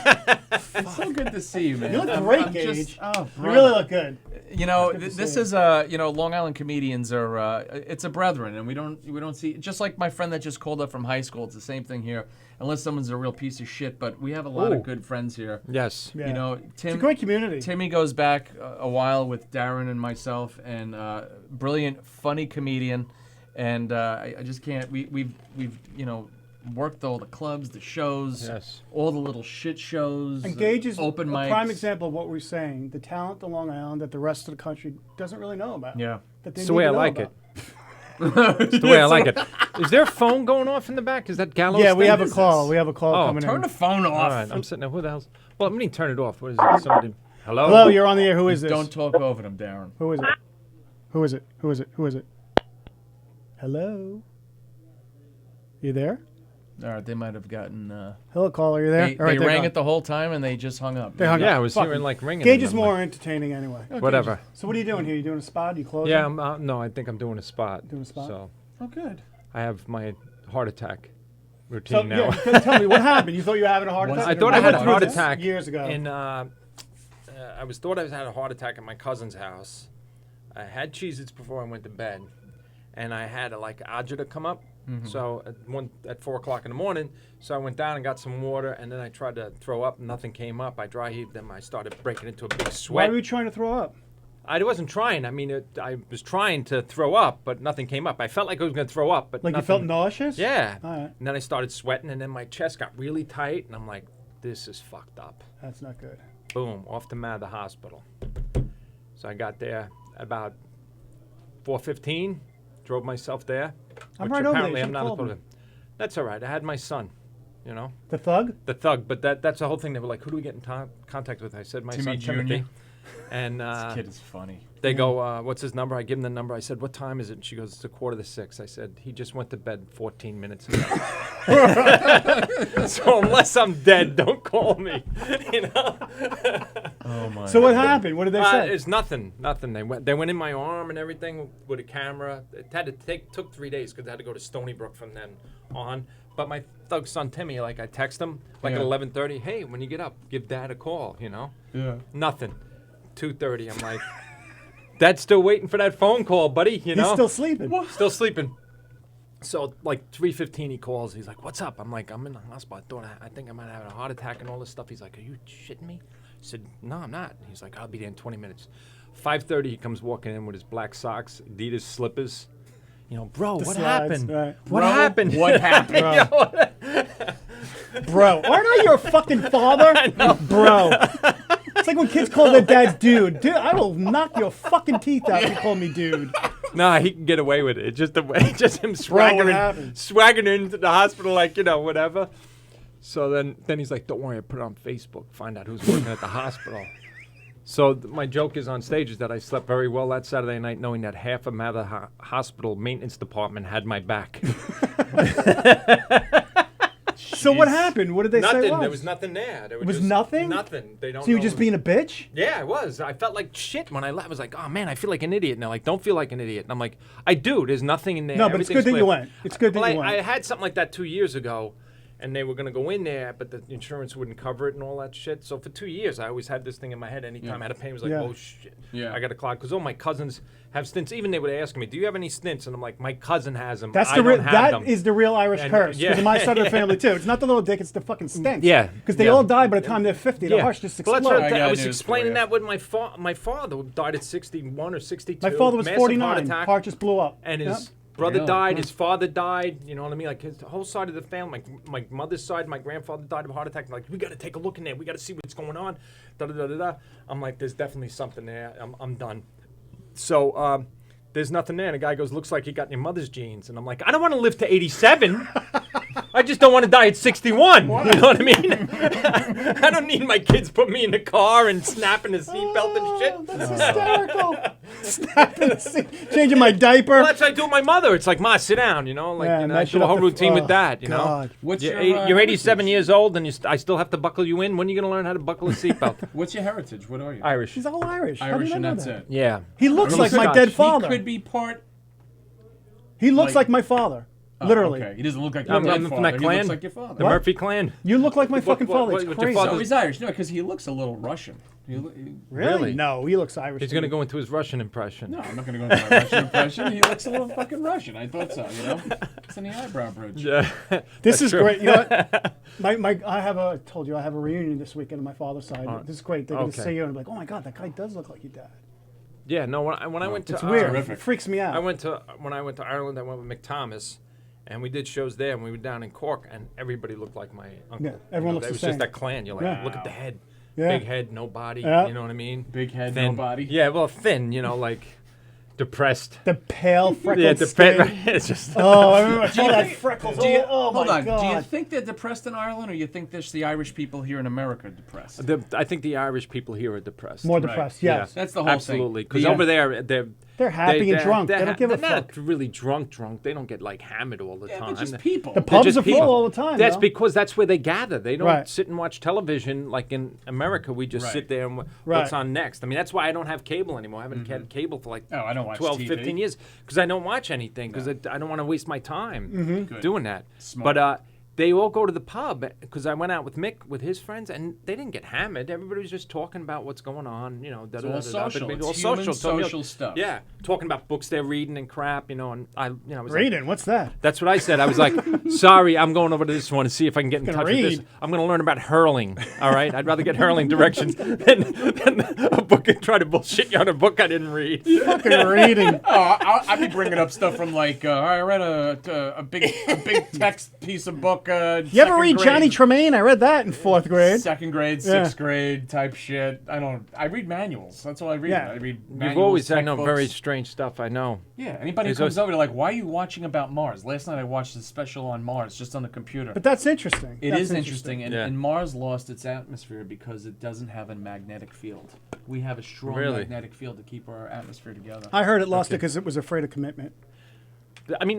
It's so good to see you, man. You look I'm great, just- Gage. oh, You really look good. You know, this is Long Island comedians are it's a brethren, and we don't see, just like my friend that just called up from high school. It's the same thing here, unless someone's a real piece of shit. But we have a lot of good friends here. Yes. Yeah. You know, It's a great community. Timmy goes back a while with Darren and myself, and brilliant, funny comedian, and I just can't. We've worked all the clubs, the shows, Yes. all the little shit shows, And Gage is open a mics. prime example of what we're saying. The talent of Long Island that the rest of the country doesn't really know about. Yeah. That they It's the need way to I know like about. it. It's the way I like it. Is there a phone going off in the back? Is that Gallo's Yeah, we thing? have a Is call. this? We have a call Oh, coming Turn in. the phone off. All right, I'm sitting there. Who the hell's... Well, I'm going to turn it off. What is it? Somebody... Hello? Hello, you're on the air. Who is this? Don't talk over them, Darren. Who is it? Who is it? Who is it? Who is it? Hello? You there? All right, they might have gotten. Hello, caller. You there? They All right, they're rang gone. it the whole time and they just hung up. They hung up. Yeah, I was Fuck hearing them. like ringing. Gage in is them, more like, entertaining anyway. Whatever. So what are you doing here? You doing a spot? You closing? Yeah, no, I think I'm doing a spot. Doing a spot? So Oh, good. I have my heart attack routine So now. yeah, tell me what happened. You thought you were having a heart attack? I thought I had went a through heart this attack years ago. In I thought I had a heart attack at my cousin's house. I had Cheez-Its before I went to bed, and I had like agita come up. So at 4 o'clock in the morning, so I went down and got some water, and then I tried to throw up, and nothing came up. I dry heaved them. I started breaking into a big Why sweat. were you trying to throw up? I wasn't trying. I mean, I was trying to throw up, but nothing came up. I felt like I was going to throw up, but Like nothing. you felt nauseous? Yeah. All right. And then I started sweating, and then my chest got really tight, and I'm like, this is fucked up. That's not good. Boom, off to Mather Hospital. So I got there about 4:15, drove myself there. I'm which right over there. apparently You I'm not should've supposed called to. That's all right. I had my son, you know, The thug? the thug. But that's the whole thing. They were like, who do we get in contact with? I said, my Timmy son, Jr. Timothy. And This kid is funny. they go, what's his number? I give him the number. I said, what time is it? And she goes, it's 5:45. I said, he just went to bed 14 minutes ago. So unless I'm dead, don't call me. You know? Oh my. So what happened? What did they say? It's nothing. They went in my arm and everything with a camera. It had to took 3 days because I had to go to Stony Brook from then on. But my thug son Timmy, like I text him like Yeah. at 11:30. Hey, when you get up, give Dad a call. You know. Yeah. Nothing. 2:30. I'm like, Dad's still waiting for that phone call, buddy. You know. He's still sleeping. Still sleeping. So like 3:15 he calls. He's like, "What's up?" I'm like, "I'm in the hospital. I think I might have a heart attack and all this stuff." He's like, "Are you shitting me?" I said, "No, I'm not." He's like, "I'll be there in 20 minutes." 5:30 he comes walking in with his black socks, Adidas slippers. You know, bro, The what slides, happened? right. What Bro, happened? what happened? Bro, aren't I your fucking father? Bro. It's like when kids call their dads dude. Dude, I will knock your fucking teeth out if you call me dude. Nah, he can get away with it. It's just the way, just him Bro, what happened? swaggering into the hospital, like, you know, whatever. So then he's like, "Don't worry, I put it on Facebook. Find out who's working at the hospital." So my joke is on stage is that I slept very well that Saturday night, knowing that half of Mather Hospital maintenance department had my back. So what happened? What did they say? Nothing. it was? There was nothing there. There was just nothing? Nothing. They don't. So you were know. just being a bitch? Yeah, I was. I felt like shit when I left. I was like, "Oh man, I feel like an idiot." And they're like, "Don't feel like an idiot." And I'm like, "I do. There's nothing in there." No, but it's good Everything's that you clear." went. It's good that Well, you went. I had something like that 2 years ago, and they were going to go in there, but the insurance wouldn't cover it and all that shit. So for 2 years, I always had this thing in my head. Anytime I had a pain, it was like, oh, shit. Yeah. I got to clog. Because all my cousins have stints. Even they would ask me, do you have any stints? And I'm like, my cousin has them. That's I the don't have that them. is the real Irish And, curse. yeah. Because my side of the family too. It's not the little dick; it's the fucking stents. Yeah. Because they Yeah. all die by the time they're 50. The hearts just Well, explode. that's what I I was got news explaining for you. that with my father who died at 61 or 62. My father was massive 49. Heart attack, Heart just blew up. and his Yep. brother Really? died. His father died. You know what I mean? Like his whole side of the family. My mother's side, my grandfather died of a heart attack. Like, we got to take a look in there. We got to see what's going on. Da da da da da. I'm like, there's definitely something there. I'm done. So there's nothing there. And the guy goes, looks like you got your mother's genes. And I'm like, I don't want to live to 87. I just don't want to die at 61. You know what I mean? I don't need my kids putting me in the car and snapping the seatbelt and shit. That's hysterical. Snapping the seat, changing my diaper. Well, that's what I do with my mother. It's like, Ma, sit down. You know, like Yeah, you know, I match do it a up whole to- routine oh, with that. You know, God. What's you're, your, you're 87 heritage? years old and I still have to buckle you in. When are you going to learn how to buckle a seatbelt? What's your heritage? What are you? Irish. He's all Irish. How Irish, did I and know that's that? it. Yeah. He looks Little like my Scotch. dead He father. He could be part. He looks like- like my father. Oh, Literally. Okay. He doesn't look like I'm your from father. that He clan. looks like your father. The What? Murphy clan. You look like my fucking father. what- It's what's your crazy. father's- So he's Irish. No, because he looks a little Russian. He Really? No, he looks Irish. He's to going to me. go into his Russian impression. No, I'm not going to go into my Russian impression. He looks a little fucking Russian. I thought so, you know? It's in the eyebrow bridge. Yeah. This is true. great. You know what? I told you I have a reunion this weekend on my father's side. This is great. They're going to okay. see you and be like, oh my God, that guy does look like your dad. Yeah, no, when I went to... It's weird. terrific. It freaks me out. When I went to Ireland, I went with Mick Thomas, and we did shows there, and we were down in Cork, and everybody looked like my uncle. Yeah, everyone looks It the was same. just that clan. You're like, Yeah. look at the head. Yeah. Big head, no body. Yeah. You know what I mean? Big head, Thin. no body. Yeah, well, thin, you know, like depressed. The pale freckled Yeah, skin. It's just... Oh, I remember I saw that think- freckles. Do you, Oh hold my on. God. Do you think they're depressed in Ireland, or you think there's the Irish people here in America depressed? I think the Irish people here are depressed. More Right. depressed, Yeah. yes. That's the whole Absolutely, thing. because The, over there, they're happy and drunk. They don't give a they're fuck. not really drunk. They don't get like hammered all the Yeah, time. they're just people. The They're pubs just are full people. all the time. That's though. because that's where they gather. They don't Right. sit and watch television like in America. We just Right. sit there and what's Right. on next. I mean, that's why I don't have cable anymore. I haven't had cable for like Oh, I don't watch 12, TV. 15 years because I don't watch anything because I don't want to waste my time Good. doing that. Smart. But they all go to the pub because I went out with Mick with his friends and they didn't get hammered. Everybody was just talking about what's going on. You know, all social. All It's human social, social stuff. Yeah, talking about books they're reading and crap. You know, and I was like, Reading, what's that? that's what I said. I was like, sorry, I'm going over to this one to see if I can get in Gonna touch with this. read. I'm going to learn about hurling, all right? I'd rather get hurling directions than a book and try to bullshit you on a book I didn't read. Fucking reading. Oh, I'd be bringing up stuff from like I read a big text piece of book. You ever read Johnny Tremaine? I read that in 4th grade. Second grade, Yeah. 6th grade type shit. I read manuals. That's all I read. Yeah. I read You've manuals, always, I know, textbooks. very strange stuff, I know. Yeah, anybody who There's comes always- over, they're like, why are you watching about Mars? Last night I watched a special on Mars just on the computer. But that's interesting. It That's is interesting, and, Yeah. and Mars lost its atmosphere because it doesn't have a magnetic field. We have a strong Really? magnetic field to keep our atmosphere together. I heard it lost it because it was afraid of commitment. I mean,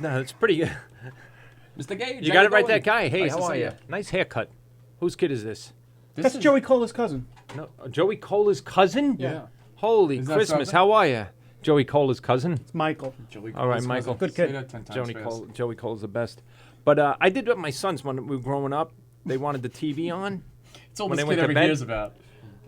no, it's pretty good. Mr. Gage, You how got it right doing? there, guy. Hey, Nice how to are see you? ya. Nice haircut. Whose kid is this? This That's is- Joey Cola's cousin. No, Joey Cola's cousin? Yeah. Holy Is that Christmas, something? how are you? Joey Cola's cousin? It's Michael. Joey All right, Cole's Michael. cousin. Good kid. Say that 10 times fast. Joey Cola's the best. But I did with my sons when we were growing up. They wanted the TV on. It's all when this they went kid to ever bed. hears about.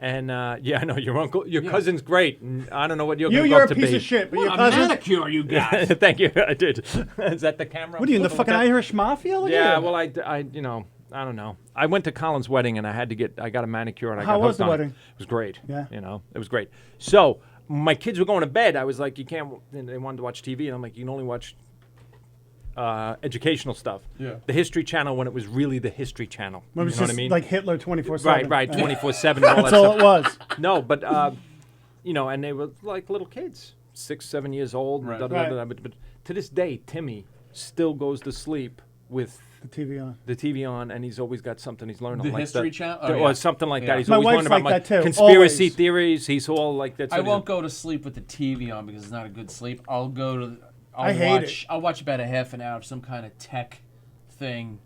And yeah, I know your cousin's great. And I don't know what you're going to You're go a up to piece be. of shit, but your A cousin. manicure you got. Thank you. I did. Is that the camera? What are you in the fucking Irish mafia? Look Yeah. at you. Well, I I don't know. I went to Colin's wedding and I got a manicure and I How got was hooked the on wedding? It was great. Yeah. It was great. So my kids were going to bed. I was like, you can't. And they wanted to watch TV, and I'm like, you can only watch educational stuff. Yeah. The History Channel when it was really the History Channel. It was you know what I just mean? like Hitler 24/7. right, 24/7. All That's that all stuff. it was. No, but and they were like little kids, 6, 7 years old. Right. But to this day, Timmy still goes to sleep with The TV on. the TV on, and he's always got something he's learning. The like History that, Channel? the- Oh, or yeah. something like Yeah. that. He's My always wife's learning about like that too, conspiracy always. theories. He's all like that. I won't go to sleep with the TV on because it's not a good sleep. I'll go to. I hate it. I'll watch about a half an hour of some kind of tech thing,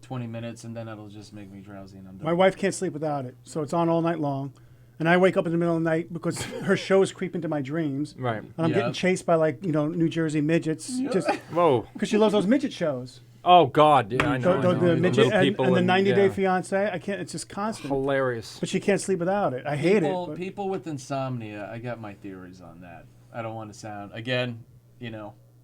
20 minutes, and then it'll just make me drowsy and I'm done. My wife can't sleep without it, so it's on all night long. And I wake up in the middle of the night because her shows creep into my dreams. Right. And I'm Yeah. getting chased by New Jersey midgets, just Whoa. because she loves those midget shows. Oh God, yeah, I know. The midget little people and the 90-day yeah. fiance. I can't. It's just constant. Hilarious. But she can't sleep without it. I hate it. But People with insomnia, I got my theories on that. I don't want to sound again,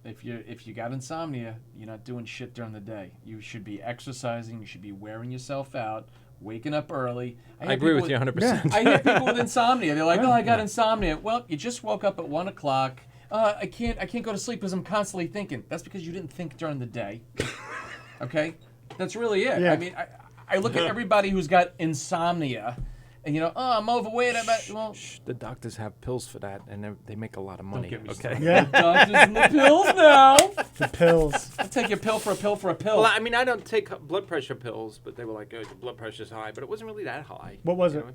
if you got insomnia, you're not doing shit during the day. You should be exercising. You should be wearing yourself out, waking up early. I agree with you 100%. I hear people with insomnia. They're like, "Oh, I got insomnia." Well, you just woke up at 1 o'clock. I can't go to sleep because I'm constantly thinking. That's because you didn't think during the day. Okay, that's really it. Yeah. I mean, I look at everybody who's got insomnia. And oh, I'm overweight. The doctors have pills for that, and they make a lot of money. Don't get me Okay. started. Yeah. The doctors and the pills now. the pills. I'll take a pill for a pill for a pill. Well, I mean, I don't take blood pressure pills, but they were like, "Oh, your blood pressure's high," but it wasn't really that high. What was you it? know?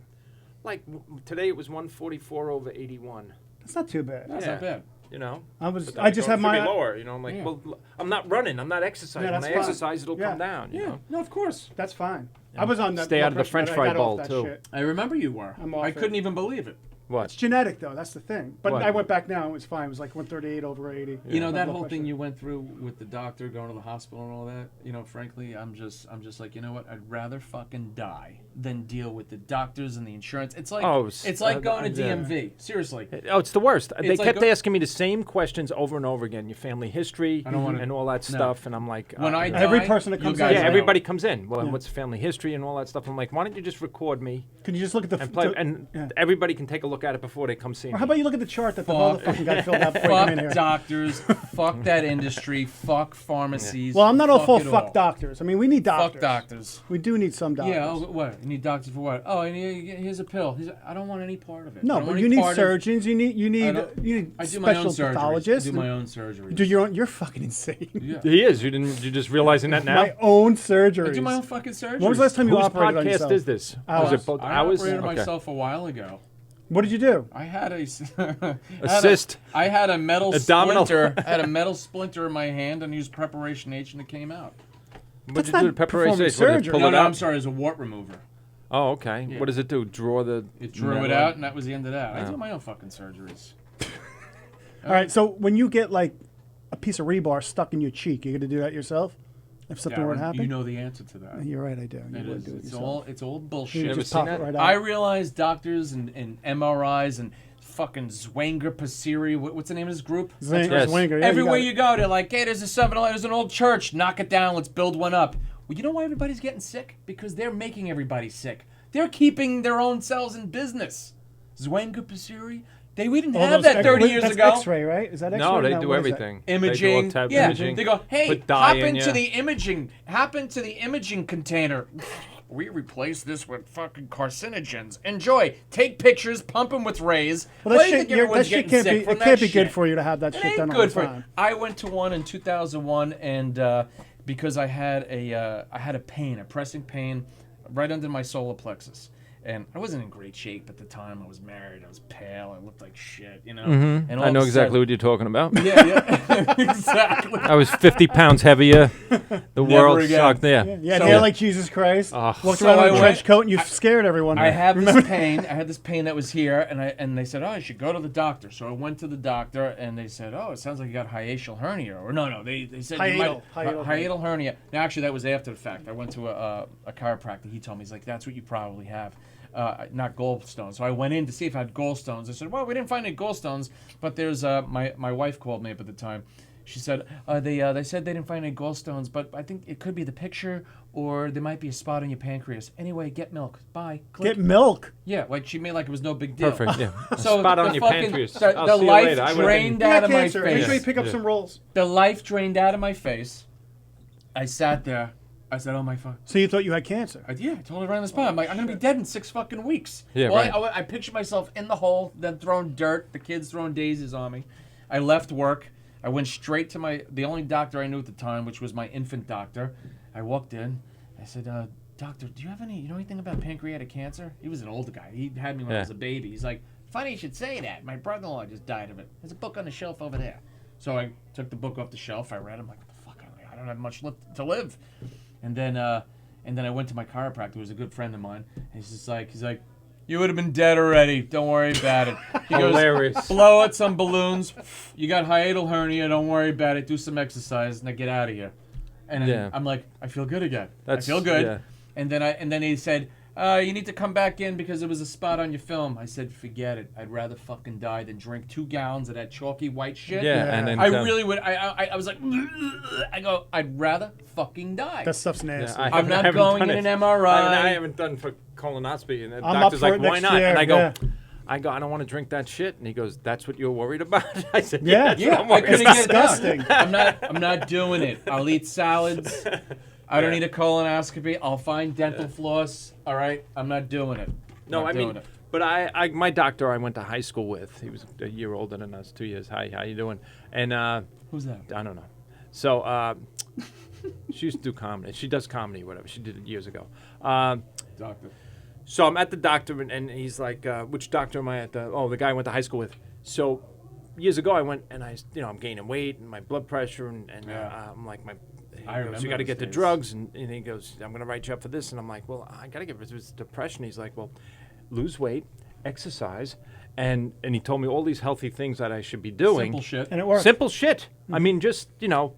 Like today, it was 144/81. That's not too bad. That's not bad. You know. I But then just it have should my. be lower. You know, I'm like, Yeah. well, I'm not running. I'm not exercising. Yeah, when that's I fine. exercise, it'll Yeah. come down. You know. No, of course. That's fine. I was on that. Stay out of blood the French pressure, but I fry got off bowl, that too. shit. I remember you were. I'm off I it. couldn't even believe it. What? It's genetic though. That's the thing. But What? I went back now. It was fine. It was like 138/80. You know My that blood whole pressure. thing you went through with the doctor going to the hospital and all that. Frankly, I'm just like, you know what? I'd rather fucking die than deal with the doctors and the insurance. It's like it's like going to DMV. Seriously. Oh, it's the worst. They It's like kept asking me the same questions over and over again. Your family history I don't wanna- and all that no. stuff. And I'm like, When I yeah. Every die, person that you comes guys in- Yeah, know. everybody comes in. Well, Yeah. what's family history and all that stuff? I'm like, why don't you just record me Can you just look at the and play? the- And yeah. everybody can take a look at it before they come see me. Or how about you look at the chart that all the fucking got filled out before you come in Fuck here? doctors. Fuck that industry. Fuck pharmacies. Well, I'm not all full it fuck all. doctors. I mean, we need doctors. Fuck doctors. We do need some doctors. Yeah, what? You need doctors for what? Oh, here's a pill. I don't want any part of it. I No, don't but want you any need part of- surgeons. You need don't- you need I do my own special surgeries. pathologists. I do my own surgeries. You do your own. You're fucking insane. Yeah. He is. You just realizing that now? My own surgeries. I do my own fucking surgeries. When was the last time you Whose operated on podcast yourself? is this? Ours. Was it both I hours? operated Okay. myself a while ago. What did you do? I had a Assist. I had a metal Abdominal. splinter. I had a metal splinter in my hand and used preparation H and it came out. What That's did you do? not Preparation. performing What, did it surgery. pull No, it no, out? I'm sorry. It was a wart remover. Oh, okay. Yeah. What does it do? Draw the. It drew metal? it out, and that was the end of that. I Oh. do my own fucking surgeries. All right. So when you get like a piece of rebar stuck in your cheek, you got to do that yourself. If something were to Darren, happen. you know the answer to that. You're right. I do. You It would is. do it It's yourself. all You bullshit. ever just seen pop it that? right out. I realize doctors and MRIs and fucking Zwanger Passeri. What's the name of this group? Yes. Zwinger, yeah, Everywhere got you it. go, they're like, hey, there's a 7-Eleven, there's an old church. Knock it down. Let's build one up. Well, you know why everybody's getting sick? Because they're making everybody sick. They're keeping their own selves in business. Zwanger Passeri. We didn't All have those that 30 years that's ago. X-ray, right? Is that X-ray? No, they what do is that? everything. Imaging, They do yeah. imaging. They go, hey, Put dye hop in into ya. the imaging container. We replace this with fucking carcinogens. Enjoy. Take pictures. Pump them with rays. Well, Why that do you shit, think everyone's that shit getting can't sick be. from It that can't be shit? good for you to have that It shit ain't done all good the for time. it. I went to one in 2001, and because I had a pain, a pressing pain, right under my solar plexus. And I wasn't in great shape at the time. I was married. I was pale. I looked like shit, you know. And all I know of a exactly sudden- what you're talking about. Yeah, exactly. I was 50 pounds heavier. The world again. shocked. Yeah. Yeah, So- hair like Jesus Christ. Walked So around I in a went- trench coat and you scared everyone. I have this pain. I had this pain that was here, and they said, oh, you should go to the doctor. So I went to the doctor, and they said, oh, it sounds like you got hiatal hernia. Or no, they said you might hiatal hernia. Now, actually, that was after the fact. I went to a chiropractor. He told me, he's like, that's what you probably have. Not gallstones. So I went in to see if I had gallstones. I said, well, we didn't find any gallstones, but there's my wife called me up at the time. She said, they said they didn't find any gallstones, but I think it could be the picture, or there might be a spot on your pancreas. Anyway, get milk. Bye. Click. Get milk. Yeah, like she made like it was no big deal. Perfect. Yeah. So Spot the on your fucking- pancreas. The, I'll the see you life later. I would've drained been- You out got of my cancer. Make sure you face. pick up some rolls. The life drained out of my face. I sat there. I said, "Oh my fuck." So you thought you had cancer? I told her right on the spot. I'm like, I'm gonna be dead in 6 fucking weeks. Yeah, well, right. I pictured myself in the hole, then throwing dirt, the kids throwing daisies on me. I left work. I went straight to the only doctor I knew at the time, which was my infant doctor. I walked in. I said, "Doctor, do you know anything about pancreatic cancer?" He was an older guy. He had me when I was a baby. He's like, "Funny you should say that. My brother-in-law just died of it. There's a book on the shelf over there." So I took the book off the shelf. I read it. I'm like, "What the fuck? I don't have much to live." And then I went to my chiropractor, who was a good friend of mine. And he's like, "You would have been dead already. Don't worry about it." He goes, Hilarious. "Blow out some balloons. You got hiatal hernia. Don't worry about it. Do some exercise. Now get out of here." And then Yeah. I'm like, I feel good again. That's- I feel good. yeah. And then he said, you need to come back in because there was a spot on your film. I said, forget it. I'd rather fucking die than drink 2 gallons of that chalky white shit. Yeah, and then I really would. I was like, I go, I'd rather fucking die. That stuff's nasty. Yeah, I'm not going in an MRI. I haven't done for colonoscopy, and the I'm doctor's up for like, it "Why next not?" year, And I go, yeah. I don't want to drink that shit. And he goes, "That's what you're worried about?" I said, Yeah. "Yeah, that's what I'm I worried couldn't about." get it done. disgusting. I'm not doing it. I'll eat salads. I don't need a colonoscopy. I'll find dental floss. All right, I'm not doing it. No, Not I doing mean, it. but my doctor I went to high school with, he was a year older than us, 2 years. Hi, how you doing? And Who's that? I don't know. So she used to do comedy. She does comedy, whatever. She did it years ago. Doctor. So I'm at the doctor, and he's like, which doctor am I at? The guy I went to high school with. So years ago, I went, and I'm gaining weight, and my blood pressure, and I'm like, he I goes, remember you got to those get the days. drugs, and he goes, I'm going to write you up for this. And I'm like, well, I got to get rid of this depression. He's like, well, lose weight, exercise, and he told me all these healthy things that I should be doing. Simple shit. And it works. Simple shit. I mean, just,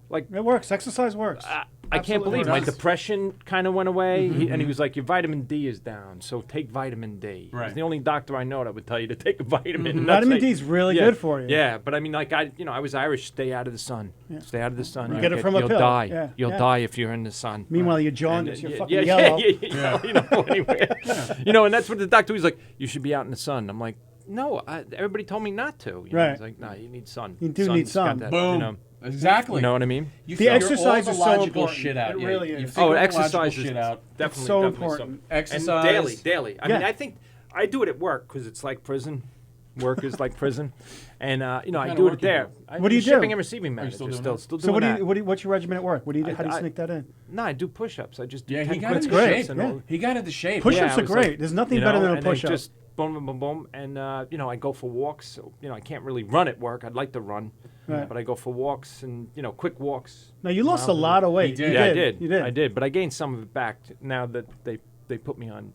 like, It works. Exercise works. I can't Absolutely believe my does. depression kind of went away. And he was like, your vitamin D is down, so take vitamin D. Right. He's the only doctor I know that would tell you to take a vitamin. and Vitamin that's D is really yeah, good for you. Yeah, but I mean, like, I was Irish. Stay out of the sun. Stay out of the sun. You get it from a you'll pill. die. Yeah, You'll yeah. die if you're in the sun. Meanwhile, you're And, jaundiced. You're fucking yeah, yellow. Yeah, you know, anyway. And that's what the doctor was like, you should be out in the sun. I'm like, no, everybody told me not to. You know, Right. He's like, no, you need sun. You do Sun's need got sun. that, Boom. You know, Exactly. you know what I mean? You The figure exercise all is the so logical important. shit out. It Yeah, really you is. figure all the exercise logical is shit out. definitely so definitely important. Exercise. And daily. I mean, Yeah. I think I do it at work because it's like prison. Work is like prison, and I kind do of it work you there. do? What do you do? Shipping and receiving you manager. still doing Still that? doing So that. what's your regimen at work? How do you I- sneak that in? No, I do push-ups. I just do Yeah, 10 he got quick into great, push-ups and yeah. all. He got into shape. Push-ups Yeah, I are was great. like, There's nothing you better know, than a and then push-up. just boom, boom, boom, boom, and I go for walks. So, I can't really run at work. I'd like to run, Right. but I go for walks and quick walks. Now you lost a miles. lot of weight. did. You Yeah, did. I did. You did. I did, but I gained some of it back now that they put me on.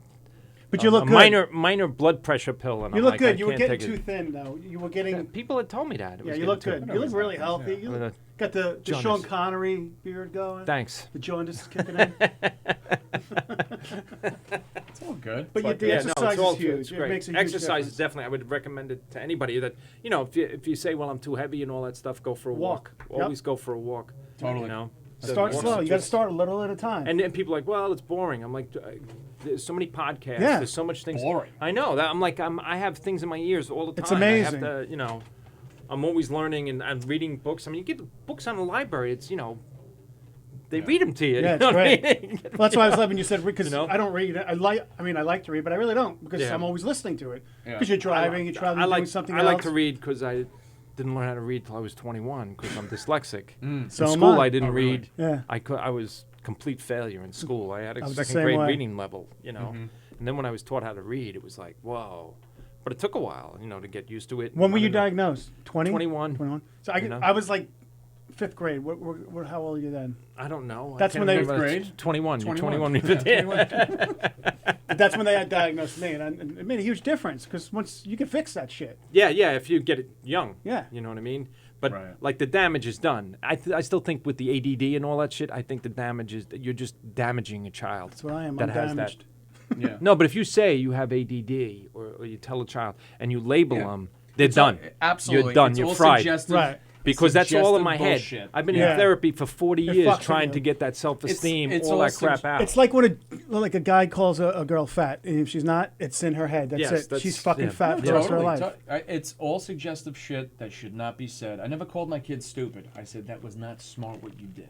But you look a good. minor blood pressure pill, and You I'm look like, good. I You were can't getting take too it. thin though. You were getting. People had told me that. It Yeah, was you look getting good. too- You look really healthy. You I'm gonna- got the jaundice. Sean Connery beard going. Thanks. The jaundice is kicking in. It's all good. But the exercise is huge. It's It great. makes a huge Exercise is difference. definitely. I would recommend it to anybody that if you say, well, I'm too heavy and all that stuff, go for a walk. Yep. Always go for a walk. Totally. You know. Start Walks slow. are You got to just- start a little at a time. And then people are like, well, it's boring. I'm like, there's so many podcasts. Yeah. There's so much things. Boring. I know that. I'm like, I have things in my ears all the time. It's amazing. I have to, I'm always learning and I'm reading books. I mean, you get books on the library. It's they read them to you. Yeah, you it's know what I great. mean? Well, that's why I was loving you said because You know? I don't read. I like to read, but I really don't because Yeah. I'm always listening to it. Yeah. Because you're driving, you're traveling, doing something else. I like to read because I didn't learn how to read till I was 21 because I'm dyslexic. So in am school, I. I didn't Oh, really? read. Yeah. I was complete failure in school. I had a was the second same grade way. reading level, And then when I was taught how to read, it was like, whoa. But it took a while, to get used to it. When were you I don't know. diagnosed? 20? 21. 21. So You know? I was like 5th grade. How old are you then? I don't know. That's I when can't they- remember. Fifth grade? 21. You're 21. 21. But that's when they had diagnosed me, and it made a huge difference because once you can fix that shit. Yeah, if you get it young. Yeah. You know what I mean? But Right. like the damage is done. I still think with the ADD and all that shit, I think the damage is that you're just damaging a child. That's what I am. That I'm has that. damaged. Yeah. No, but if you say you have ADD or you tell a child and you label Yeah. them, they're done. Absolutely. You're done. It's you're all fried. suggestive- Right. Because that's all in suggestive my bullshit. head. I've been Yeah. in therapy for 40 It years fucks with trying you. to get that self-esteem, it's all all that crap out. It's like when a guy calls a girl fat, and if she's not, it's in her head. That's Yes, it. that's- She's fucking yeah. fat for the rest of her life. It's all suggestive shit that should not be said. I never called my kids stupid. I said that was not smart what you did.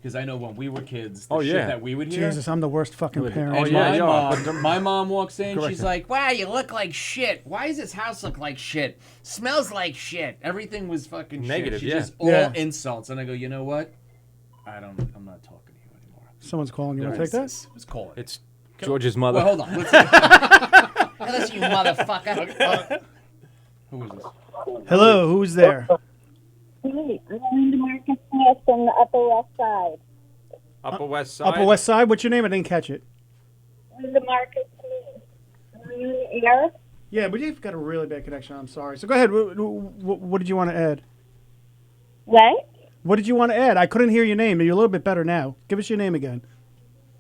Because I know when we were kids, the shit that we would hear. Jesus, I'm the worst fucking Would- parent. Oh, And yeah, my, you are. mom walks in, Correct. she's like, wow, you look like shit. Why does this house look like shit? Smells like shit. Everything was fucking Negative, shit. She's yeah. just all Yeah. insults. And I go, you know what? I'm not talking to you anymore. Someone's calling you. Want to take that? Let's call it. It's George's mother. Well, hold on. Listen, you motherfucker. Who is this? Hello, who's there? Hey, I'm Linda Marcus Smith from the Upper West Side. Upper West Side. Upper West Side. What's your name? I didn't catch it. Linda Marcus Smith. Are you in the air? Yeah, but you've got a really bad connection. I'm sorry. So go ahead. What did you want to add? What? What did you want to add? I couldn't hear your name. You're a little bit better now. Give us your name again.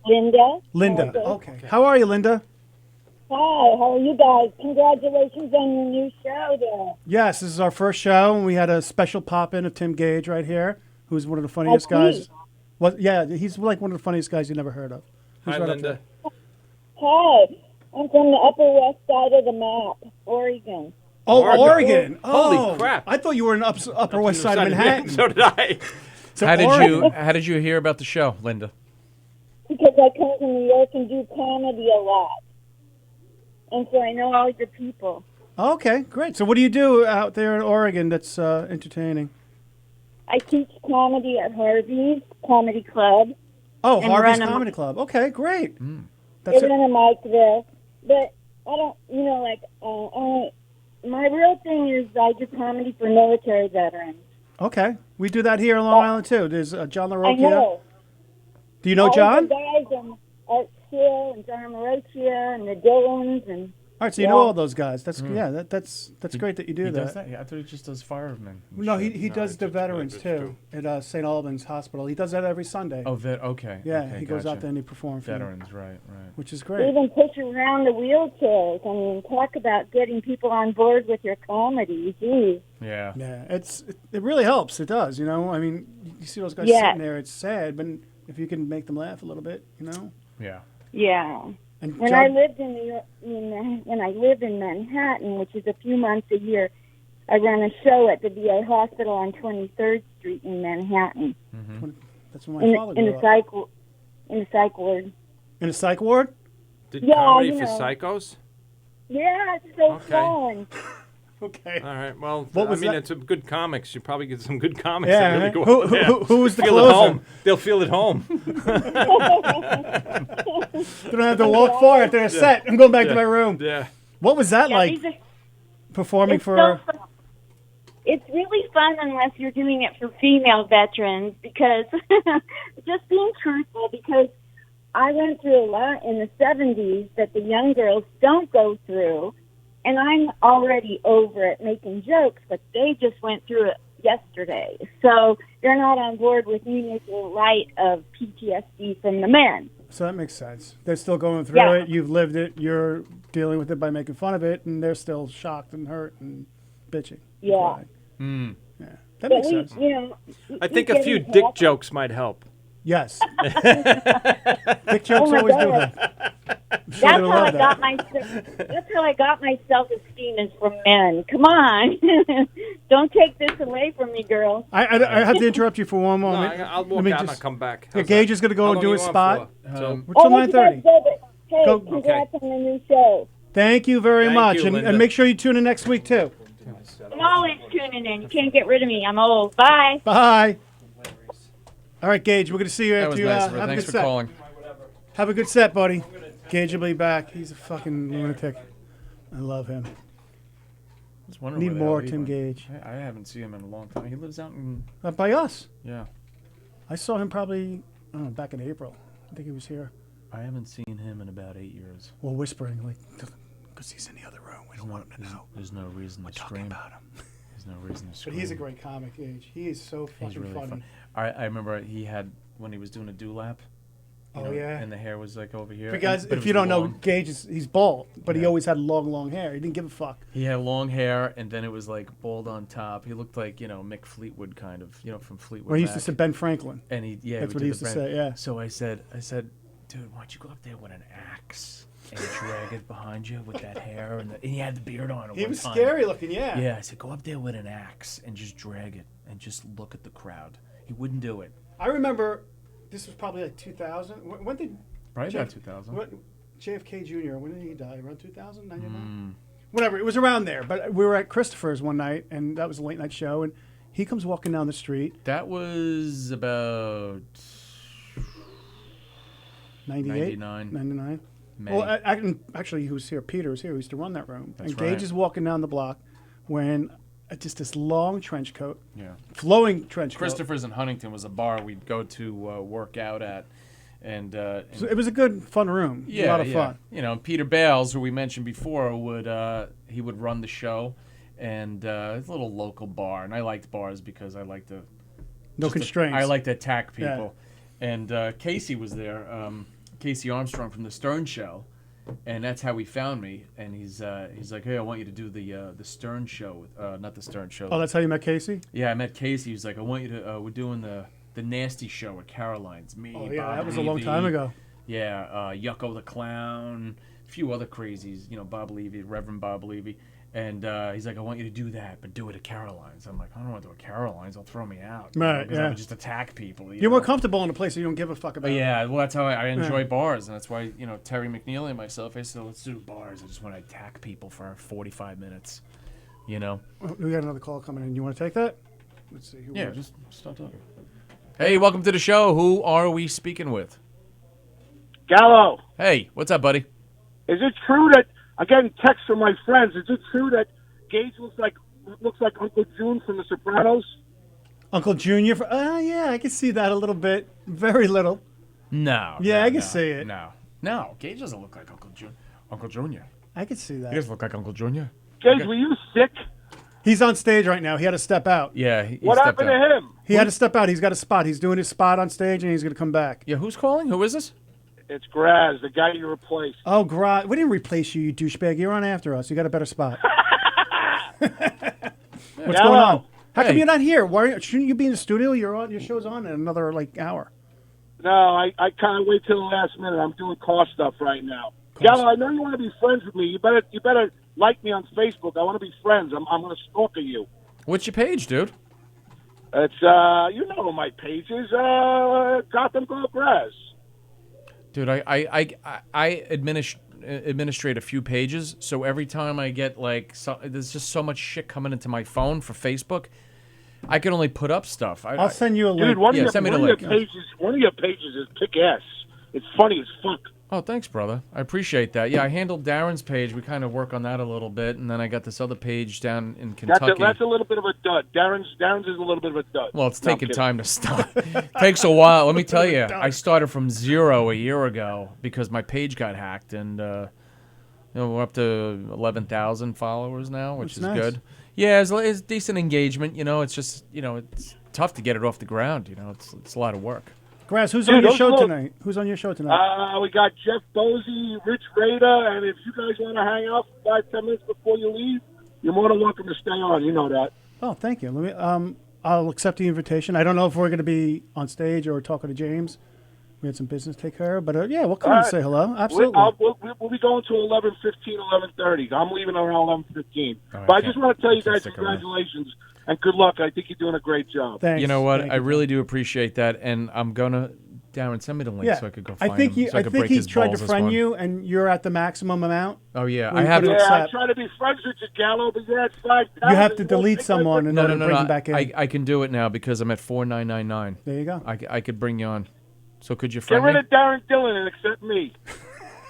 Linda. Linda. Okay. How are you, Linda? Hi, how are you guys? Congratulations on your new show there. Yes, this is our first show, and we had a special pop-in of Tim Gage right here, who's one of the funniest guys. Yeah, he's like one of the funniest guys you never heard of. He's Hi, right up Linda. there. Hi, I'm from the Upper West Side of the map, Oregon. Oh, Oregon. Oregon. Holy Oh, crap. I thought you were in Upper West Side of Manhattan. So did I. So How Oregon. did you hear about the show, Linda? Because I come from New York and do comedy a lot. And so I know all your people. Okay, great. So what do you do out there in Oregon that's entertaining? I teach comedy at Harvey's Comedy Club. Oh, And Harvey's run a- Comedy Club. Okay, great. They That's run a mic there. But I don't, my real thing is I do comedy for military veterans. okay. We do that here in Long Island too. There's John I LaRocchia. know. Do you know All John? the guys and Art Steele and John Marochia and the Dillons and All right, so you know all those guys. That's that's great that you do He that. does that? Yeah, I thought he just does firemen. No, he does the veterans too at St. Albans Hospital. He does that every Sunday. Oh, okay. yeah, okay, he goes out gotcha. there and he performs for them, Veterans, right. which is they great. even push around the wheelchairs. I mean, talk about getting people on board with your comedy. Geez. Yeah. Yeah, it really helps. It does. I mean, you see those guys Yeah. sitting there. It's sad, but if you can make them laugh a little bit, Yeah. Yeah. And When John- I lived in New York, when I lived in Manhattan, which is a few months a year, I ran a show at the VA hospital on 23rd Street in Manhattan. that's when my father in grew the up. psych ward. In a psych ward. Did Yeah, comedy you for know. psychos? Yeah, it's so Okay. fun. Okay. All right. Well, What was that? it's a good comics. You probably get some good comics. Yeah. that really go Who, up there. who was the Feel at closer? home. They'll feel at home. They don't have to walk far if they're a set. I'm going back to my room. Yeah. What was that Yeah, like? these are- Performing it's for? so fun. It's really fun unless you're doing it for female veterans because just being truthful, because I went through a lot in the 70s that the young girls don't go through, and I'm already over it making jokes, but they just went through it yesterday. So they're not on board with me making light of PTSD from the men. So that makes sense. They're still going through Yeah. it. You've lived it. You're dealing with it by making fun of it, and they're still shocked and hurt and bitching. Yeah. Crying. Mm. Yeah. That But makes we, sense. I think a few dick jokes might help. Yes. Dick jokes Oh my always do God. that. That's how I got my. That's how I got my self-esteem is from men. Come on, don't take this away from me, girl. I have to interrupt you for one No, moment. I'll Let walk me out and just- I'll come back. Yeah, How's Gage that? is going to go How and long do you his on spot. for? So- We're till Oh, that's 9:30. good. Hey, Go- congrats on the new show. Thank you very Thank much, you, and Linda. make sure you tune in next week too. I'm always tuning in. You can't get rid of me. I'm old. Bye. Bye. All right, Gage, we're going to see you That after was you nice. have a Thanks good for set. calling. Have a good set, buddy. Gage will be back. He's a fucking lunatic. I love him. I was wondering Need where the hell more he Tim went. Gage. I haven't seen him in a long time. He lives out in By us. yeah. I saw him probably back in April. I think he was here. I haven't seen him in about 8 years. Well, whispering like, because he's in the other room. We don't want him to know. There's no reason to Talking scream. about him. There's no reason to But scream. he's a great comic, Gage. He is so fucking He's really funny. fun. I remember he had when he was doing a dewlap. Oh, yeah. And the hair was like over here. Because but it if was you don't know, long. Gage he's bald, but he Yeah. always had long hair. He didn't give a fuck. He had long hair, and then it was like bald on top. He looked like Mick Fleetwood kind of, from Fleetwood. Or he used to Mac. say Ben Franklin. And he, yeah, That's we what he did used the to brand. say, yeah. So I said, dude, why don't you go up there with an axe and drag it behind you with that hair, and he had the beard on. At He one was time. scary looking, yeah. Yeah, I said, go up there with an axe and just drag it and just look at the crowd. He wouldn't do it. I remember this was probably like 2000. When did Probably Jeff- about 2000. What, JFK Jr., when did he die? Around 2000, 99? Mm. Whatever, it was around there. But we were at Christopher's one night, and that was a late night show, and he comes walking down the street. That was about 98? 99. 99. May. Well, actually, he was here. Peter was here. He used to run that room. That's and Gage right. is walking down the block wearing just this long trench coat, Yeah. flowing trench coat. Christopher's in Huntington was a bar we'd go to work out at. And So it was a good, fun room. It was a lot of fun. Peter Bales, who we mentioned before, would run the show, and it's a little local bar. And I liked bars because I like to No constraints. I like to attack people. Yeah. And Casey was there, Casey Armstrong from the Stern Show, and that's how he found me. And he's like, hey, I want you to do the Stern Show, not the Stern Show. Oh, that's how you met Casey? Yeah, I met Casey. He was like, I want you to. We're doing the Nasty Show at Caroline's. Me. Oh yeah, Bob that was Levy, a long time ago. Yeah, Yucko the Clown, a few other crazies. Bob Levy, Reverend Bob Levy. And he's like, I want you to do that, but do it at Caroline's. I'm like, I don't want to do it at Caroline's. They'll throw me out. Right, Because I would just attack people. You're more comfortable in a place that you don't give a fuck about. Yeah, well, that's how I enjoy bars. And that's why, Terry McNeely and myself, I said, let's do bars. I just want to attack people for 45 minutes, We got another call coming in. You want to take that? Let's see. Just start talking. Hey, welcome to the show. Who are we speaking with? Gallo. Hey, what's up, buddy? Is it true that I'm getting texts from my friends? Is it true that Gage looks like Uncle June from The Sopranos? Uncle Junior? Yeah, I can see that a little bit. Very little. No. Yeah, no, I can see it. No, Gage doesn't look like Uncle Junior. I can see that. He doesn't look like Uncle Junior. Gage, were you sick? He's on stage right now. He had to step out. Yeah. He what stepped happened out. to him? He had to step out. He's got a spot. He's doing his spot on stage, and he's going to come back. Yeah, who's calling? Who is this? It's Graz, the guy you replaced. Oh, Graz. We didn't replace you, you douchebag. You're on after us. You got a better spot. What's going on? How come you're not here? Shouldn't you be in the studio? Your show's on in another hour. No, I kind of wait till the last minute. I'm doing car stuff right now. Gallo, I know you want to be friends with me. You better like me on Facebook. I want to be friends. I'm going to stalk you. What's your page, dude? It's you know my page is Gotham Girl Graz. Dude, I administrate a few pages, so every time I get there's just so much shit coming into my phone for Facebook, I can only put up stuff. I'll send you a link. Dude, one of your pages is kick-ass. It's funny as fuck. Oh, thanks, brother. I appreciate that. Yeah, I handled Darren's page. We kind of work on that a little bit, and then I got this other page down in Kentucky. That's a little bit of a dud. Darren's is a little bit of a dud. Well, it's taking time to start. Takes a while. Let me tell you, I started from 0 a year ago because my page got hacked, and we're up to 11,000 followers now, which is nice. good. Yeah, it's decent engagement. It's just it's tough to get it off the ground. It's a lot of work. Graz, who's on your show tonight? Who's on your show tonight? We got Jeff Bosey, Rich Rada, and if you guys want to hang out for 5-10 minutes before you leave, you're more than welcome to stay on. You know that. Oh, thank you. Let me. I'll accept the invitation. I don't know if we're going to be on stage or talking to James. We had some business to take care of, but yeah, we'll come and say hello. Absolutely. We'll be going to 11:15, 11:30. I'm leaving around 11:15. But I just want to tell you guys congratulations and good luck. I think you're doing a great job. Thanks. You know what? I really do appreciate that, and I'm gonna Darren send me the link so I could go find him. I think he tried to friend you, and you're at the maximum amount. Oh yeah, I have. I try to be friends with you, Gallo, but you're at 5,000. You have to delete someone and then bring him back in. I can do it now because I'm at 4,999. There you go. I could bring you on. So could you friend me? Get rid me? of Darren Dillon and accept me.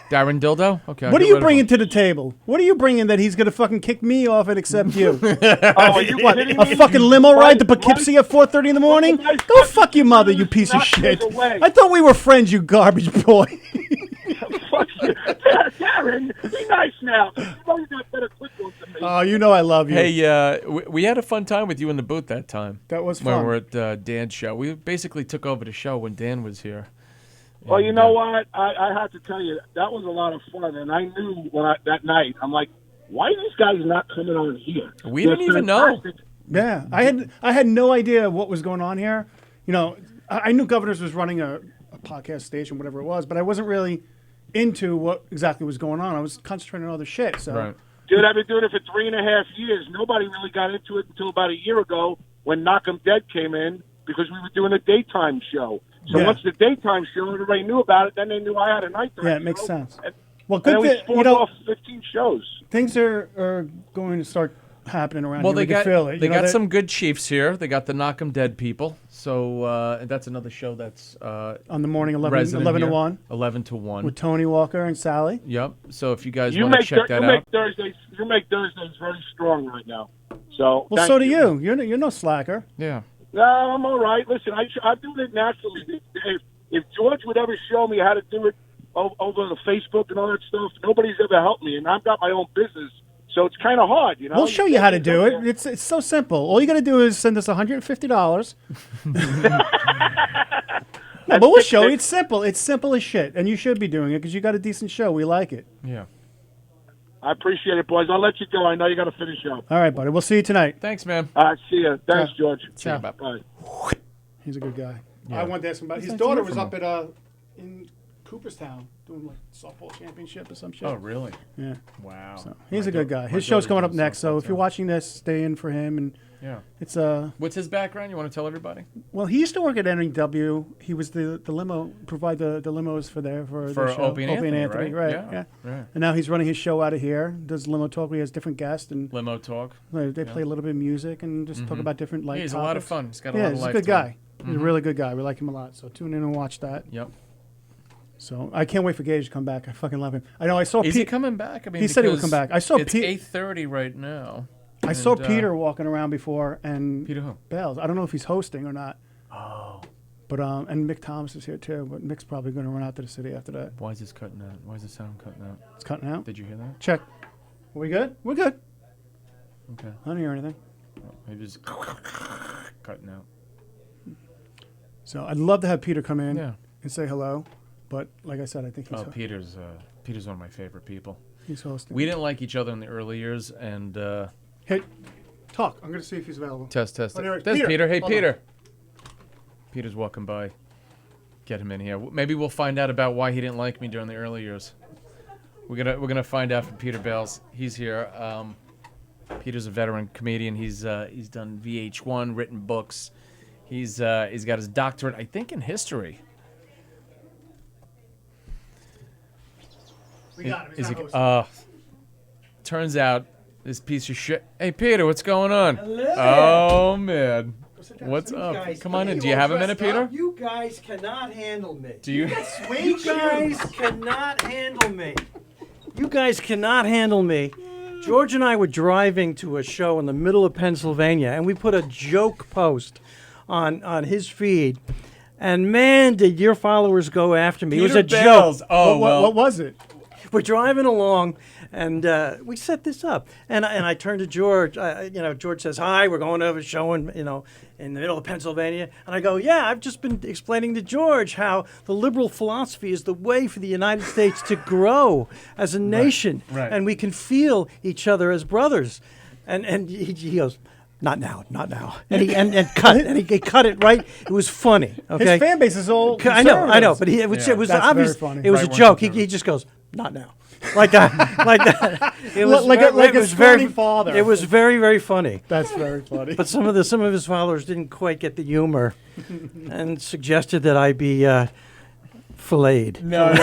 Darren Dildo? Okay. What are you bringing to the table? What are you bringing that he's going to fucking kick me off and accept you? Are you kidding me? A fucking limo ride to Poughkeepsie at 4:30 in the morning? Go fuck your mother, you piece of shit. I thought we were friends, you garbage boy. Fuck you. Darren, be nice now. You know you got better quick ones than me. Oh, you know I love you. Hey, we had a fun time with you in the booth that time. That was fun. When we were at Dan's show. We basically took over the show when Dan was here. Well, you know what? I have to tell you, that was a lot of fun. And I knew that night, I'm like, why are these guys not coming on here? We didn't even know. Yeah, I had no idea what was going on here. I knew Governors was running a podcast station, whatever it was, but I wasn't really into what exactly was going on. I was concentrating on other shit. So, right. Dude, I've been doing it for 3.5 years. Nobody really got into it until about a year ago when Knock 'em Dead came in because we were doing a daytime show. So once the daytime show, everybody knew about it. Then they knew I had a nighttime show. Yeah, it makes sense. Well, good. We spawned off 15 shows. Things are going to start happening around well, here. They got some good chiefs here. They got the Knock 'em Dead people. So that's another show that's on the morning 11 to 1. 11 to 1 with Tony Walker and Sally. Yep. So if you guys want to check that out, you make Thursdays very strong right now. So well, so do you. You're no slacker. Yeah. No, I'm all right. Listen, I'm doing it naturally. If George would ever show me how to do it over the Facebook and all that stuff, nobody's ever helped me. And I've got my own business, So it's kind of hard, you know. We'll show you how to do it. It's so simple. All you got to do is send us $150. No, but we'll show you. It's simple. It's simple as shit, and you should be doing it because you got a decent show. We like it. Yeah. I appreciate it, boys. I'll let you go. I know you got to finish up. All right, buddy. We'll see you tonight. Thanks, man. All right, see you. Thanks, George. See you, Bob. Bye. He's a good guy. Yeah. I wanted to ask him about his nice daughter to hear was from up at in Cooperstown doing like softball championship or some shit. Oh, really? Yeah. Wow. So he's a good guy. His show's coming up next, so if you're watching this, stay in for him. And yeah, it's What's his background? You want to tell everybody? Well, he used to work at NEW. He was the limo provide the limos for the show. Opie and Anthony, right? Yeah. And now he's running his show out of here. Does limo talk? He has different guests and limo talk. They play a little bit of music and just talk about different life. Yeah, he's topics. a lot of fun. He's got a lot of he's life. a good guy. He's a really good guy. We like him a lot. So tune in and watch that. Yep. So I can't wait for Gage to come back. I fucking love him. I know. I saw. Is he coming back? I mean, he said he would come back. I saw. It's 8:30 right now. I saw Peter walking around before, and Peter who? Bells. I don't know if he's hosting or not. Oh. But and Mick Thomas is here too. But Mick's probably going to run out to the city after that. Why is this cutting out? Why is the sound cutting out? It's cutting out. Did you hear that? Check. Are we good? We're good. Okay. I don't hear anything. Maybe just cutting out. So I'd love to have Peter come in and say hello. But like I said, I think he's Peter's one of my favorite people. He's hosting. We didn't like each other in the early years, and hey, talk. I'm going to see if he's available. Test. Oh, There's Peter. Hey, Hold Peter. on. Peter's walking by. Get him in here. Maybe we'll find out about why he didn't like me during the early years. We're gonna find out from Peter Bells. He's here. Peter's a veteran comedian. He's done VH1, written books. He's got his doctorate, I think, in history. We got him. Turns out this piece of shit. Hey, Peter, what's going on? Hello. Oh man, what's You up? guys- Come on in. you Do you all have a minute, dressed Peter? up? You guys cannot handle me. Do you? You guys cannot handle me. You guys cannot handle me. George and I were driving to a show in the middle of Pennsylvania, and we put a joke post on his feed. And man, did your followers go after me. It was a Bells. joke. Oh, what was it? We're driving along, and we set this up. And I turned to George. George says, "Hi, we're going to a show in the middle of Pennsylvania." And I go, "Yeah, I've just been explaining to George how the liberal philosophy is the way for the United States to grow as a nation, right. and we can feel each other as brothers." And he goes, "Not now, not now." And he cut it, and he cut it right. It was funny. Okay, His fan base is all. I know, but it was That's obvious. very funny. It was a Right-wing joke. He conservative. just goes, "Not now," like that, like that. It was Like a it was very scorning father. It was very, very funny. That's very funny. But some of his followers didn't quite get the humor, and suggested that I be filleted. No.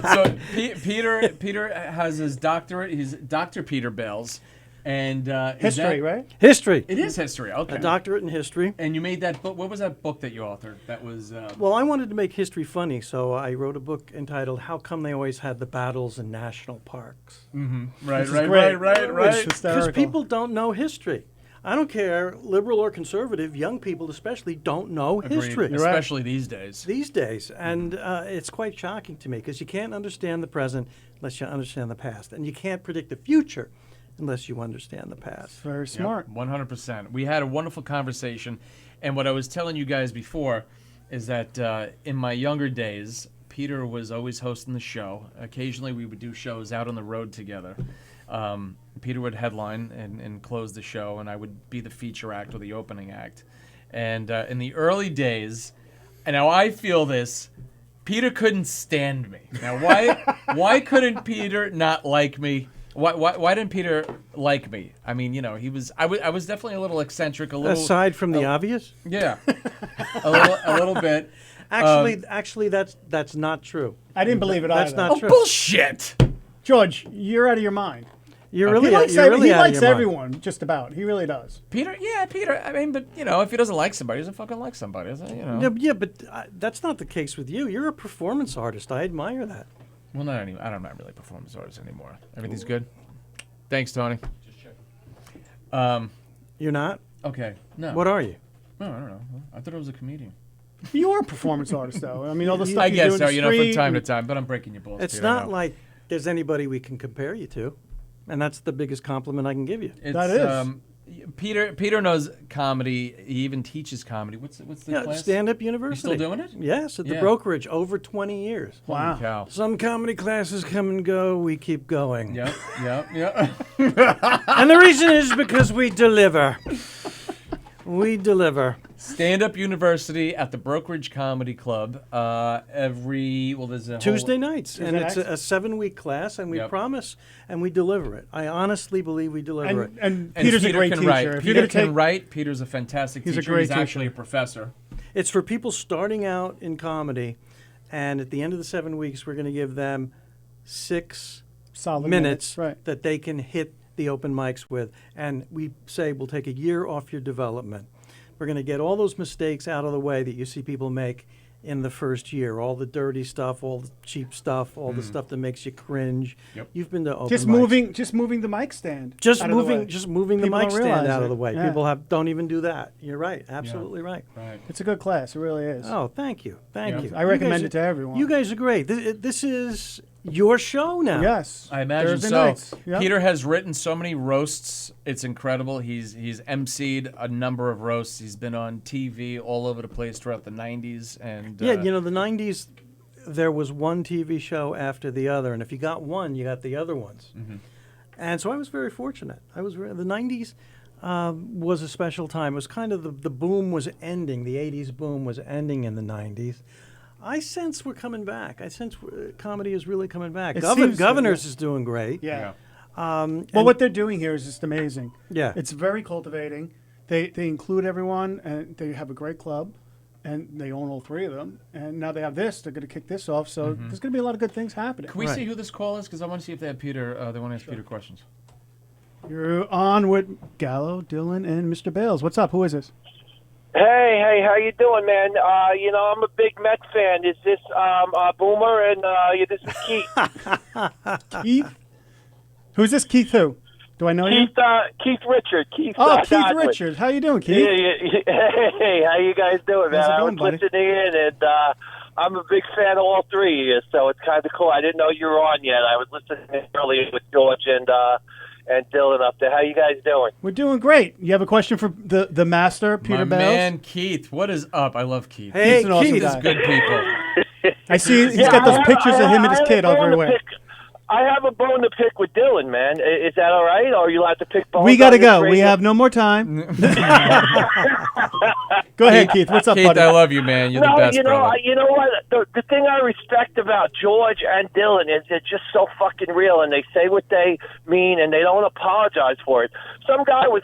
So Peter has his doctorate. He's Dr. Peter Bells, and History, right? History. It is history. Okay. A doctorate in history. And you made that book. What was that book that you authored? That was. Well, I wanted to make history funny, so I wrote a book entitled "How Come They Always Had the Battles in National Parks." Right. It's Because hysterical. people don't know history. I don't care, liberal or conservative, young people especially don't know history. Agreed. Especially these days. These days. And it's quite shocking to me because you can't understand the present unless you understand the past. And you can't predict the future unless you understand the past. Very smart. 100%. We had a wonderful conversation. And what I was telling you guys before is that in my younger days, Peter was always hosting the show. Occasionally we would do shows out on the road together. Peter would headline and close the show, and I would be the feature act or the opening act. And in the early days, and now I feel this, Peter couldn't stand me. Now, why couldn't Peter not like me? Why didn't Peter like me? I mean, he was. I was definitely a little eccentric, a little. Aside from the obvious? Yeah, a little bit. Actually, that's not true. I didn't believe it either. That's not true. Bullshit. George, you're out of your mind. You're really, he likes, you're really he out of likes your mind. everyone, just about. He really does. Peter. I mean, but if he doesn't like somebody, he doesn't fucking like somebody. Yeah, but that's not the case with you. You're a performance artist. I admire that. Well, not anymore. I'm not really a performance artist anymore. Everything's good. Thanks, Tony. Just checking. You're not? Okay. No. What are you? No, I don't know. I thought I was a comedian. You are a performance artist, though. I mean, all the stuff I you guess do so. in the From street time to and- time, but I'm breaking your balls. It's Peter, I not know. like there's anybody we can compare you to. And that's the biggest compliment I can give you. It's, That is. Peter knows comedy. He even teaches comedy. What's the class? Stand-up university. You still doing it? Yes, at the Yeah. brokerage, over 20 years. Wow. Holy cow. Some comedy classes come and go. We keep going. Yep. And the reason is because we deliver. We deliver. Stand-up university at the Brokerage Comedy Club. There's a Tuesday nights. And it's nights? a 7-week class, and we Yep. promise, and we deliver it. I honestly believe we deliver it. And And Peter's Peter a great can teacher. write. If Peter you're gonna can take, write. Peter's a fantastic He's a teacher. great He's actually a teacher. professor. It's for people starting out in comedy, and at the end of the 7 weeks, we're going to give them 6 solid minutes right? that they can hit the open mics with. And we say we'll take a year off your development. We're going to get all those mistakes out of the way that you see people make in the first year. All the dirty stuff, all the cheap stuff, all the stuff that makes you cringe. Yep. You've been to open Just mics. moving the mic stand. Just out of the way. moving the People mic don't stand realize out of it. the way. Yeah. People don't even do that. You're right. Absolutely right. Right. It's a good class. It really is. Oh, thank you. Thank Yeah. you. I You recommend guys it to everyone. You guys are great. This is your show now. Yes. I imagine Thursday so. nights. Yep. Peter has written so many roasts. It's incredible. He's emceed a number of roasts. He's been on TV all over the place throughout the 90s. And Yeah, the 90s, there was one TV show after the other. And if you got one, you got the other ones. Mm-hmm. And so I was very fortunate. The 90s was a special time. It was kind of the boom was ending. The 80s boom was ending in the 90s. I sense we're coming back. I sense comedy is really coming back. It seems so, Governors yeah. is doing great. Yeah. And Well, what they're doing here is just amazing. Yeah. It's very cultivating. They include everyone, and they have a great club, and they own all 3 of them. And now they have this. They're going to kick this off. So there's going to be a lot of good things happening. Can we Right. see who this call is? Because I want to see if they have Peter. They want to ask Peter questions. You're on with Gallo, Dillon, and Mr. Bales. What's up? Who is this? Hey, how you doing, man? I'm a big Mets fan. Is this Boomer? And this is Keith. Keith? Who's this Keith who? Do I know you? Keith Richard. Keith. Keith Godwin. Richard. How you doing, Keith? Yeah. Hey, how you guys doing, man? How's it I going, was buddy? listening in, and I'm a big fan of all 3 of you, so it's kind of cool. I didn't know you were on yet. I was listening in earlier with George and Dillon up there. How you guys doing? We're doing great. You have a question for the master, Peter My Bales? man Keith. What is up? I love Keith. Hey, Keith's an awesome Keith. guy. Good people. I see he's got those pictures of him and his kid everywhere. I have a bone to pick with Dillon, man. Is that all right? Or are you allowed to pick bones? We got to on this go. We radio? have no more time. Go ahead, Keith. What's up, Keith, buddy? I love you, man. You're the best, brother. You know what? The thing I respect about George and Dillon is they're just so fucking real, and they say what they mean, and they don't apologize for it. Some guy was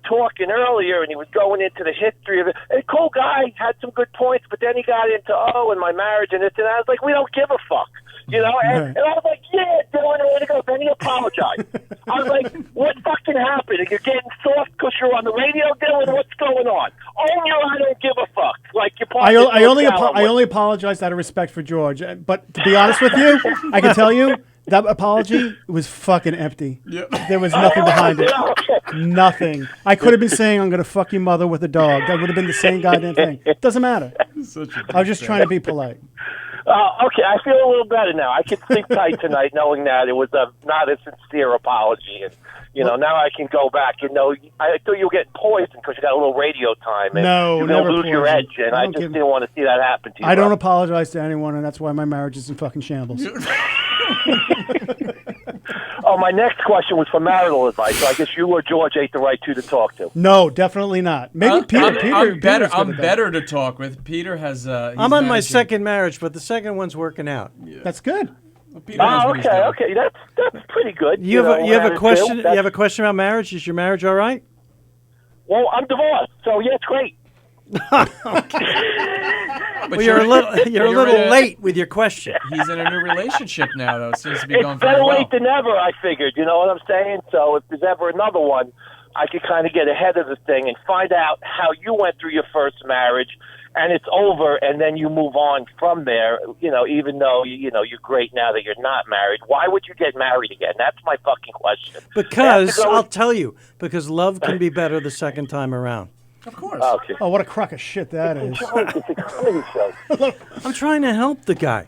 talking earlier, and he was going into the history of it. A cool guy, had some good points, but then he got into, and my marriage and this and that. I was like, we don't give a fuck. And I was like, yeah, Dillon, way to go. Then he apologized. I was like, what fucking happened? You're getting soft because you're on the radio, Dillon? What's going on? Oh, no, I don't give a fuck. Like, you're part of I only apologized out of respect for George. But to be honest with you, I can tell you that apology was fucking empty. There was nothing behind it. Nothing. I could have been saying I'm going to fuck your mother with a dog. That would have been the same goddamn thing. Doesn't matter. I was just trying to be polite. Okay, I feel a little better now. I can sleep tight tonight knowing that it was not a sincere apology. And, now I can go back. I thought you were getting poisoned because you got a little radio time. And No, you're never going to lose your poisoned. edge. And I just didn't want to see that happen to you. I don't apologize to anyone, and that's why my marriage is in fucking shambles. My next question was for marital advice. So I guess you or George ain't the right two to talk to. No, definitely not. Maybe Peter. I'm better. Peter's good I'm at that. better to talk with. Peter has. He's I'm on my managing- second marriage, but the second one's working out. That's good. Peter knows what he's doing. Okay. That's pretty good. You have a question? You That's- have a question about marriage? Is your marriage all right? Well, I'm divorced, so yeah, it's great. But Well, you're a little in a- late with your question. He's in a new relationship now, though. It seems to be going It's very better well. late than never, I figured. You know what I'm saying? So if there's ever another one, I could kind of get ahead of the thing and find out how you went through your first marriage, and it's over, and then you move on from there. Even though you're great now that you're not married. Why would you get married again? That's my fucking question. Because I'll tell you, because love can be better the second time around. Of course. Okay. Oh, what a crock of shit that is. It's a comedy show. I'm trying to help the guy.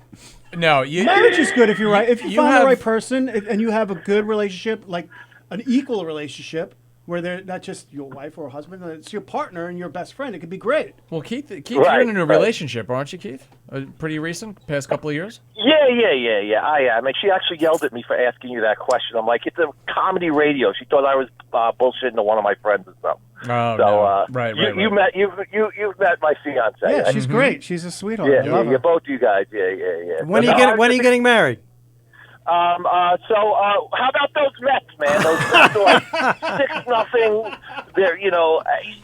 No, Marriage is good if you're right. If you find have- the right person and you have a good relationship, like an equal relationship where they're not just your wife or husband, it's your partner and your best friend. It could be great. Well, Keith, you're in a relationship, aren't you, Keith? Pretty recent, past couple of years? Yeah. I am. And she actually yelled at me for asking you that question. I'm like, it's a comedy radio. She thought I was bullshitting to one of my friends or something. Oh, so, no. Right. You've met my fiance. Yeah, she's great. She's a sweetheart. Yeah, I love her. both you guys. Yeah. When are you getting married? So how about those Mets, man? Those Mets are like 6-0. They're,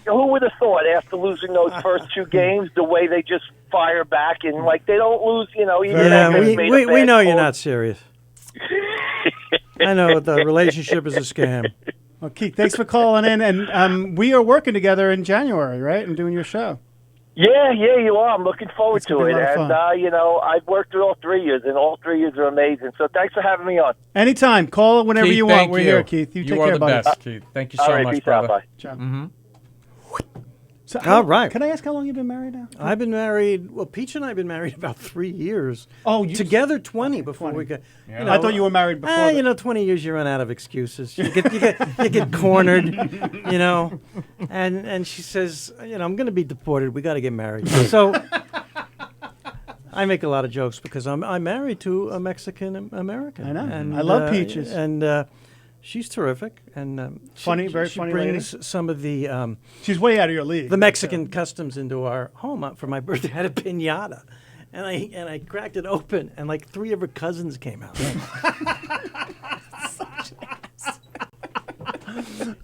who would have thought after losing those first 2 games, the way they just fire back and like they don't lose, even we know you're not serious. I know the relationship is a scam. Well, Keith, thanks for calling in, and we are working together in January, right? And doing your show. Yeah, you are. I'm looking forward It's to gonna it. be a lot of And, fun. I've worked through all 3 years, and all 3 years are amazing. So thanks for having me on. Anytime. Call it whenever Keith, you want. thank We're you. here, Keith. You take are care, the buddy. best, Keith. Thank you so All right, much, peace brother. out. Bye. Ciao. Mm-hmm. So All right. Can I ask how long you've been married now? I've been married. Well, Peach and I have been married about 3 years. Oh, together 20 before we got. I thought you were married before. 20 years you run out of excuses. You get cornered, And she says, I'm going to be deported. We got to get married. So I make a lot of jokes because I'm married to a Mexican American. I know. And, I love Peaches. And she's terrific. And Funny, very she funny brings lady. some of the She's way out of your league. the Mexican customs into our home. For my birthday, I had a piñata, and I cracked it open, and like 3 of her cousins came out.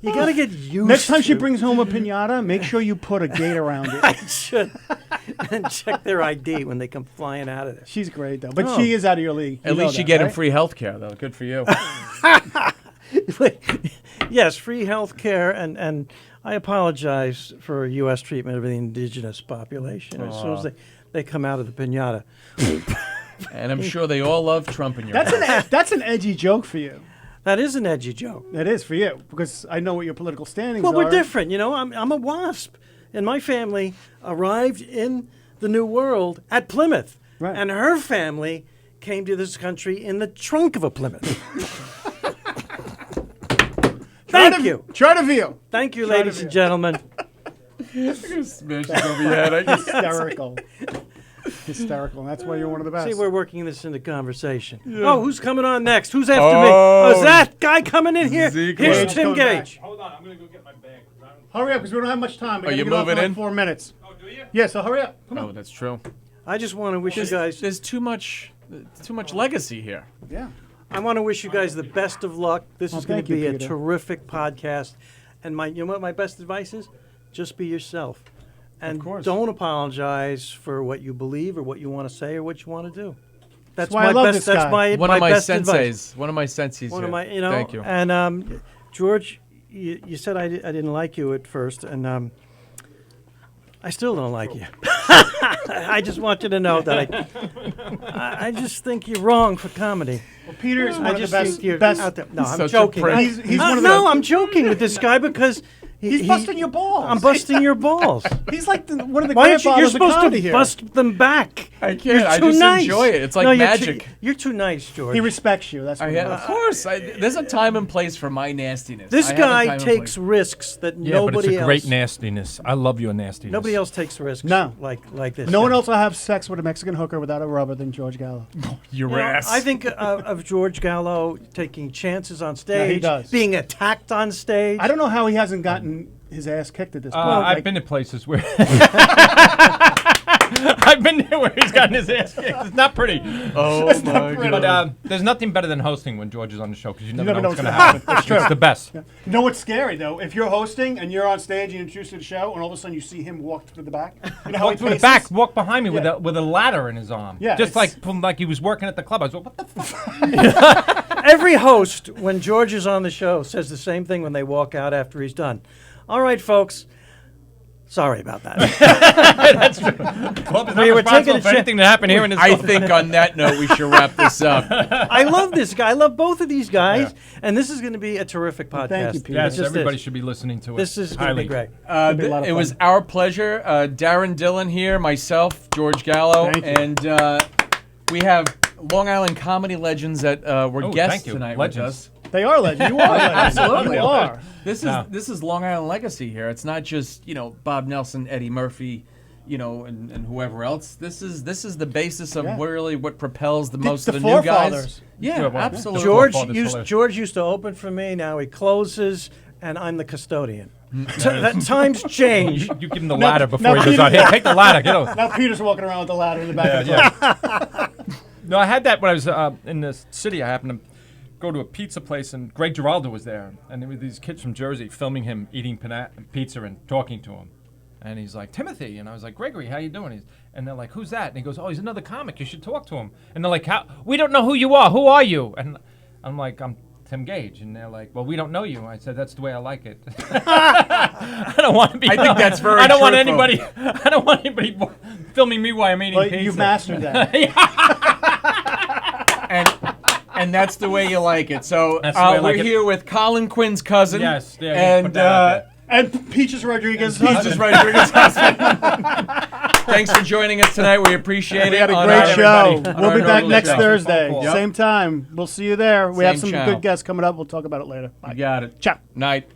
You got to get used. Next time she to- brings home a pinata, make sure you put a gate around it. I should. And check their ID when they come flying out of there. She's great though, but Oh. she is out of your league. At know least you that, get him right? free health care, though. Good for you. Yes, free health care, and I apologize for U.S. treatment of the indigenous population as soon as they come out of the piñata. And I'm sure they all love Trump in your That's an edgy joke for you. That is an edgy joke. That is for you because I know what your political standings Well, are. we're different. I'm a WASP, and my family arrived in the New World at Plymouth, Right. and her family came to this country in the trunk of a Plymouth. Thank you. Try to feel. Thank you, ladies and gentlemen. Smash it over your head. Hysterical. Hysterical. That's why you're one of the best. See, we're working this into conversation. Oh, who's coming on next? Who's after me? Oh, is that guy coming in here? Ziegler. Here's Gage's Tim coming back. Gage. Hold on, I'm gonna go get my bag. Hurry up because we don't have much time. We Are gotta you get off moving like in? 4 minutes. Oh, do you? Yeah, so hurry up. Come on. Oh, that's true. I just want to wish you guys. There's too much legacy here. Yeah. I want to wish you guys the best of luck. This is going thank to you, be a Peter. terrific podcast. And you know what my best advice is? Just be yourself. And course. don't apologize for what you believe or what you want to say or what you want to do. That's why I my love best. this That's guy. my One of my best senseis. advice. One of my senseis One here. of my, Thank you. And George, you said I didn't like you at first, and I still don't like you. I just want you to know that I just think you're wrong for comedy. Well, Peter is one I of the just best. think you're best out there. No, I'm such a joking. prick. He's one of no, the. I'm joking with this guy because He's busting your balls. I'm busting your balls. He's like one of the Why aren't you? You're grandfathers of supposed comedy to here. bust them back. I can't. You're I too just nice. enjoy it. It's like No, magic. You're too nice, George. He respects you. That's what it is. Of course. There's a time and place for my nastiness. This I have a time guy and takes place. risks that Yeah, but nobody it's a else. great nastiness. I love your nastiness. Nobody else takes risks. No. like this. No guy. one else will have sex with a Mexican hooker without a rubber than George Gallo. Your You know, ass. I think of George Gallo taking chances on stage, does. being attacked on stage. I don't know how he hasn't gotten his ass kicked at this point. I've been to places where I've been there where he's gotten his ass kicked. It's not pretty. Oh my But god. there's nothing better than hosting when George is on the show because you never, never know know what's what's going to gonna happen. That's true. It's the best. You know what's scary though? If you're hosting and you're on stage and you introduce to the show, and all of a sudden you see him walk through the back. You know how Walked he through the paces? back, walked behind me Yeah. with a ladder in his arm. Yeah, just it's- like he was working at the club. I was like, what the fuck? Every host, when George is on the show, says the same thing when they walk out after he's done. All right, folks. Sorry about that. That's true. Club is not We were taking responsible a for anything to happen here in this I club. think on that note we should wrap this up. I love this guy. I love both of these guys, and this is going to be a terrific podcast. Thank you, Peter. It Yes, just everybody is. should be listening to it. This is going to be great. be a lot of It was fun. our pleasure. Darren Dillon here, myself, George Gallo, Thank you. and we have Long Island comedy legends that were Oh, guests thank you. tonight Legends. with us. They are legends. You are legends. Absolutely. You are. This is Long Island legacy here. It's not just Bob Nelson, Eddie Murphy, and whoever else. This is the basis of really what propels the most of the new guys. Yeah, absolutely. George used to open for me. Now he closes, and I'm the custodian. That times change. You give him the ladder before he goes out. Here, take the ladder. Get over. Now Peter's walking around with the ladder in the back of the club. No, I had that when I was in the city. I happened to go to a pizza place, and Greg Giraldo was there. And there were these kids from Jersey filming him eating pizza and talking to him. And he's like, Timothy. And I was like, Gregory, how you doing? And they're like, who's that? And he goes, oh, he's another comic. You should talk to him. And they're like, we don't know who you are. Who are you? And I'm like, I'm Tim Gage. And they're like, well, we don't know you. I said, that's the way I like it. I don't want to be. I think that's very I don't want truthful. I don't want anybody filming me while I'm eating pizza. You've mastered that. and that's the way you like it. So we're here with Colin Quinn's cousin. Yes. Yeah, and Peaches Rodriguez's husband. Thanks for joining us tonight. We appreciate it. We had a great show. We'll be back next Thursday. Yep. Same time. We'll see you there. We have some channel. good guests coming up. We'll talk about it later. Bye. You got it. Ciao. Night.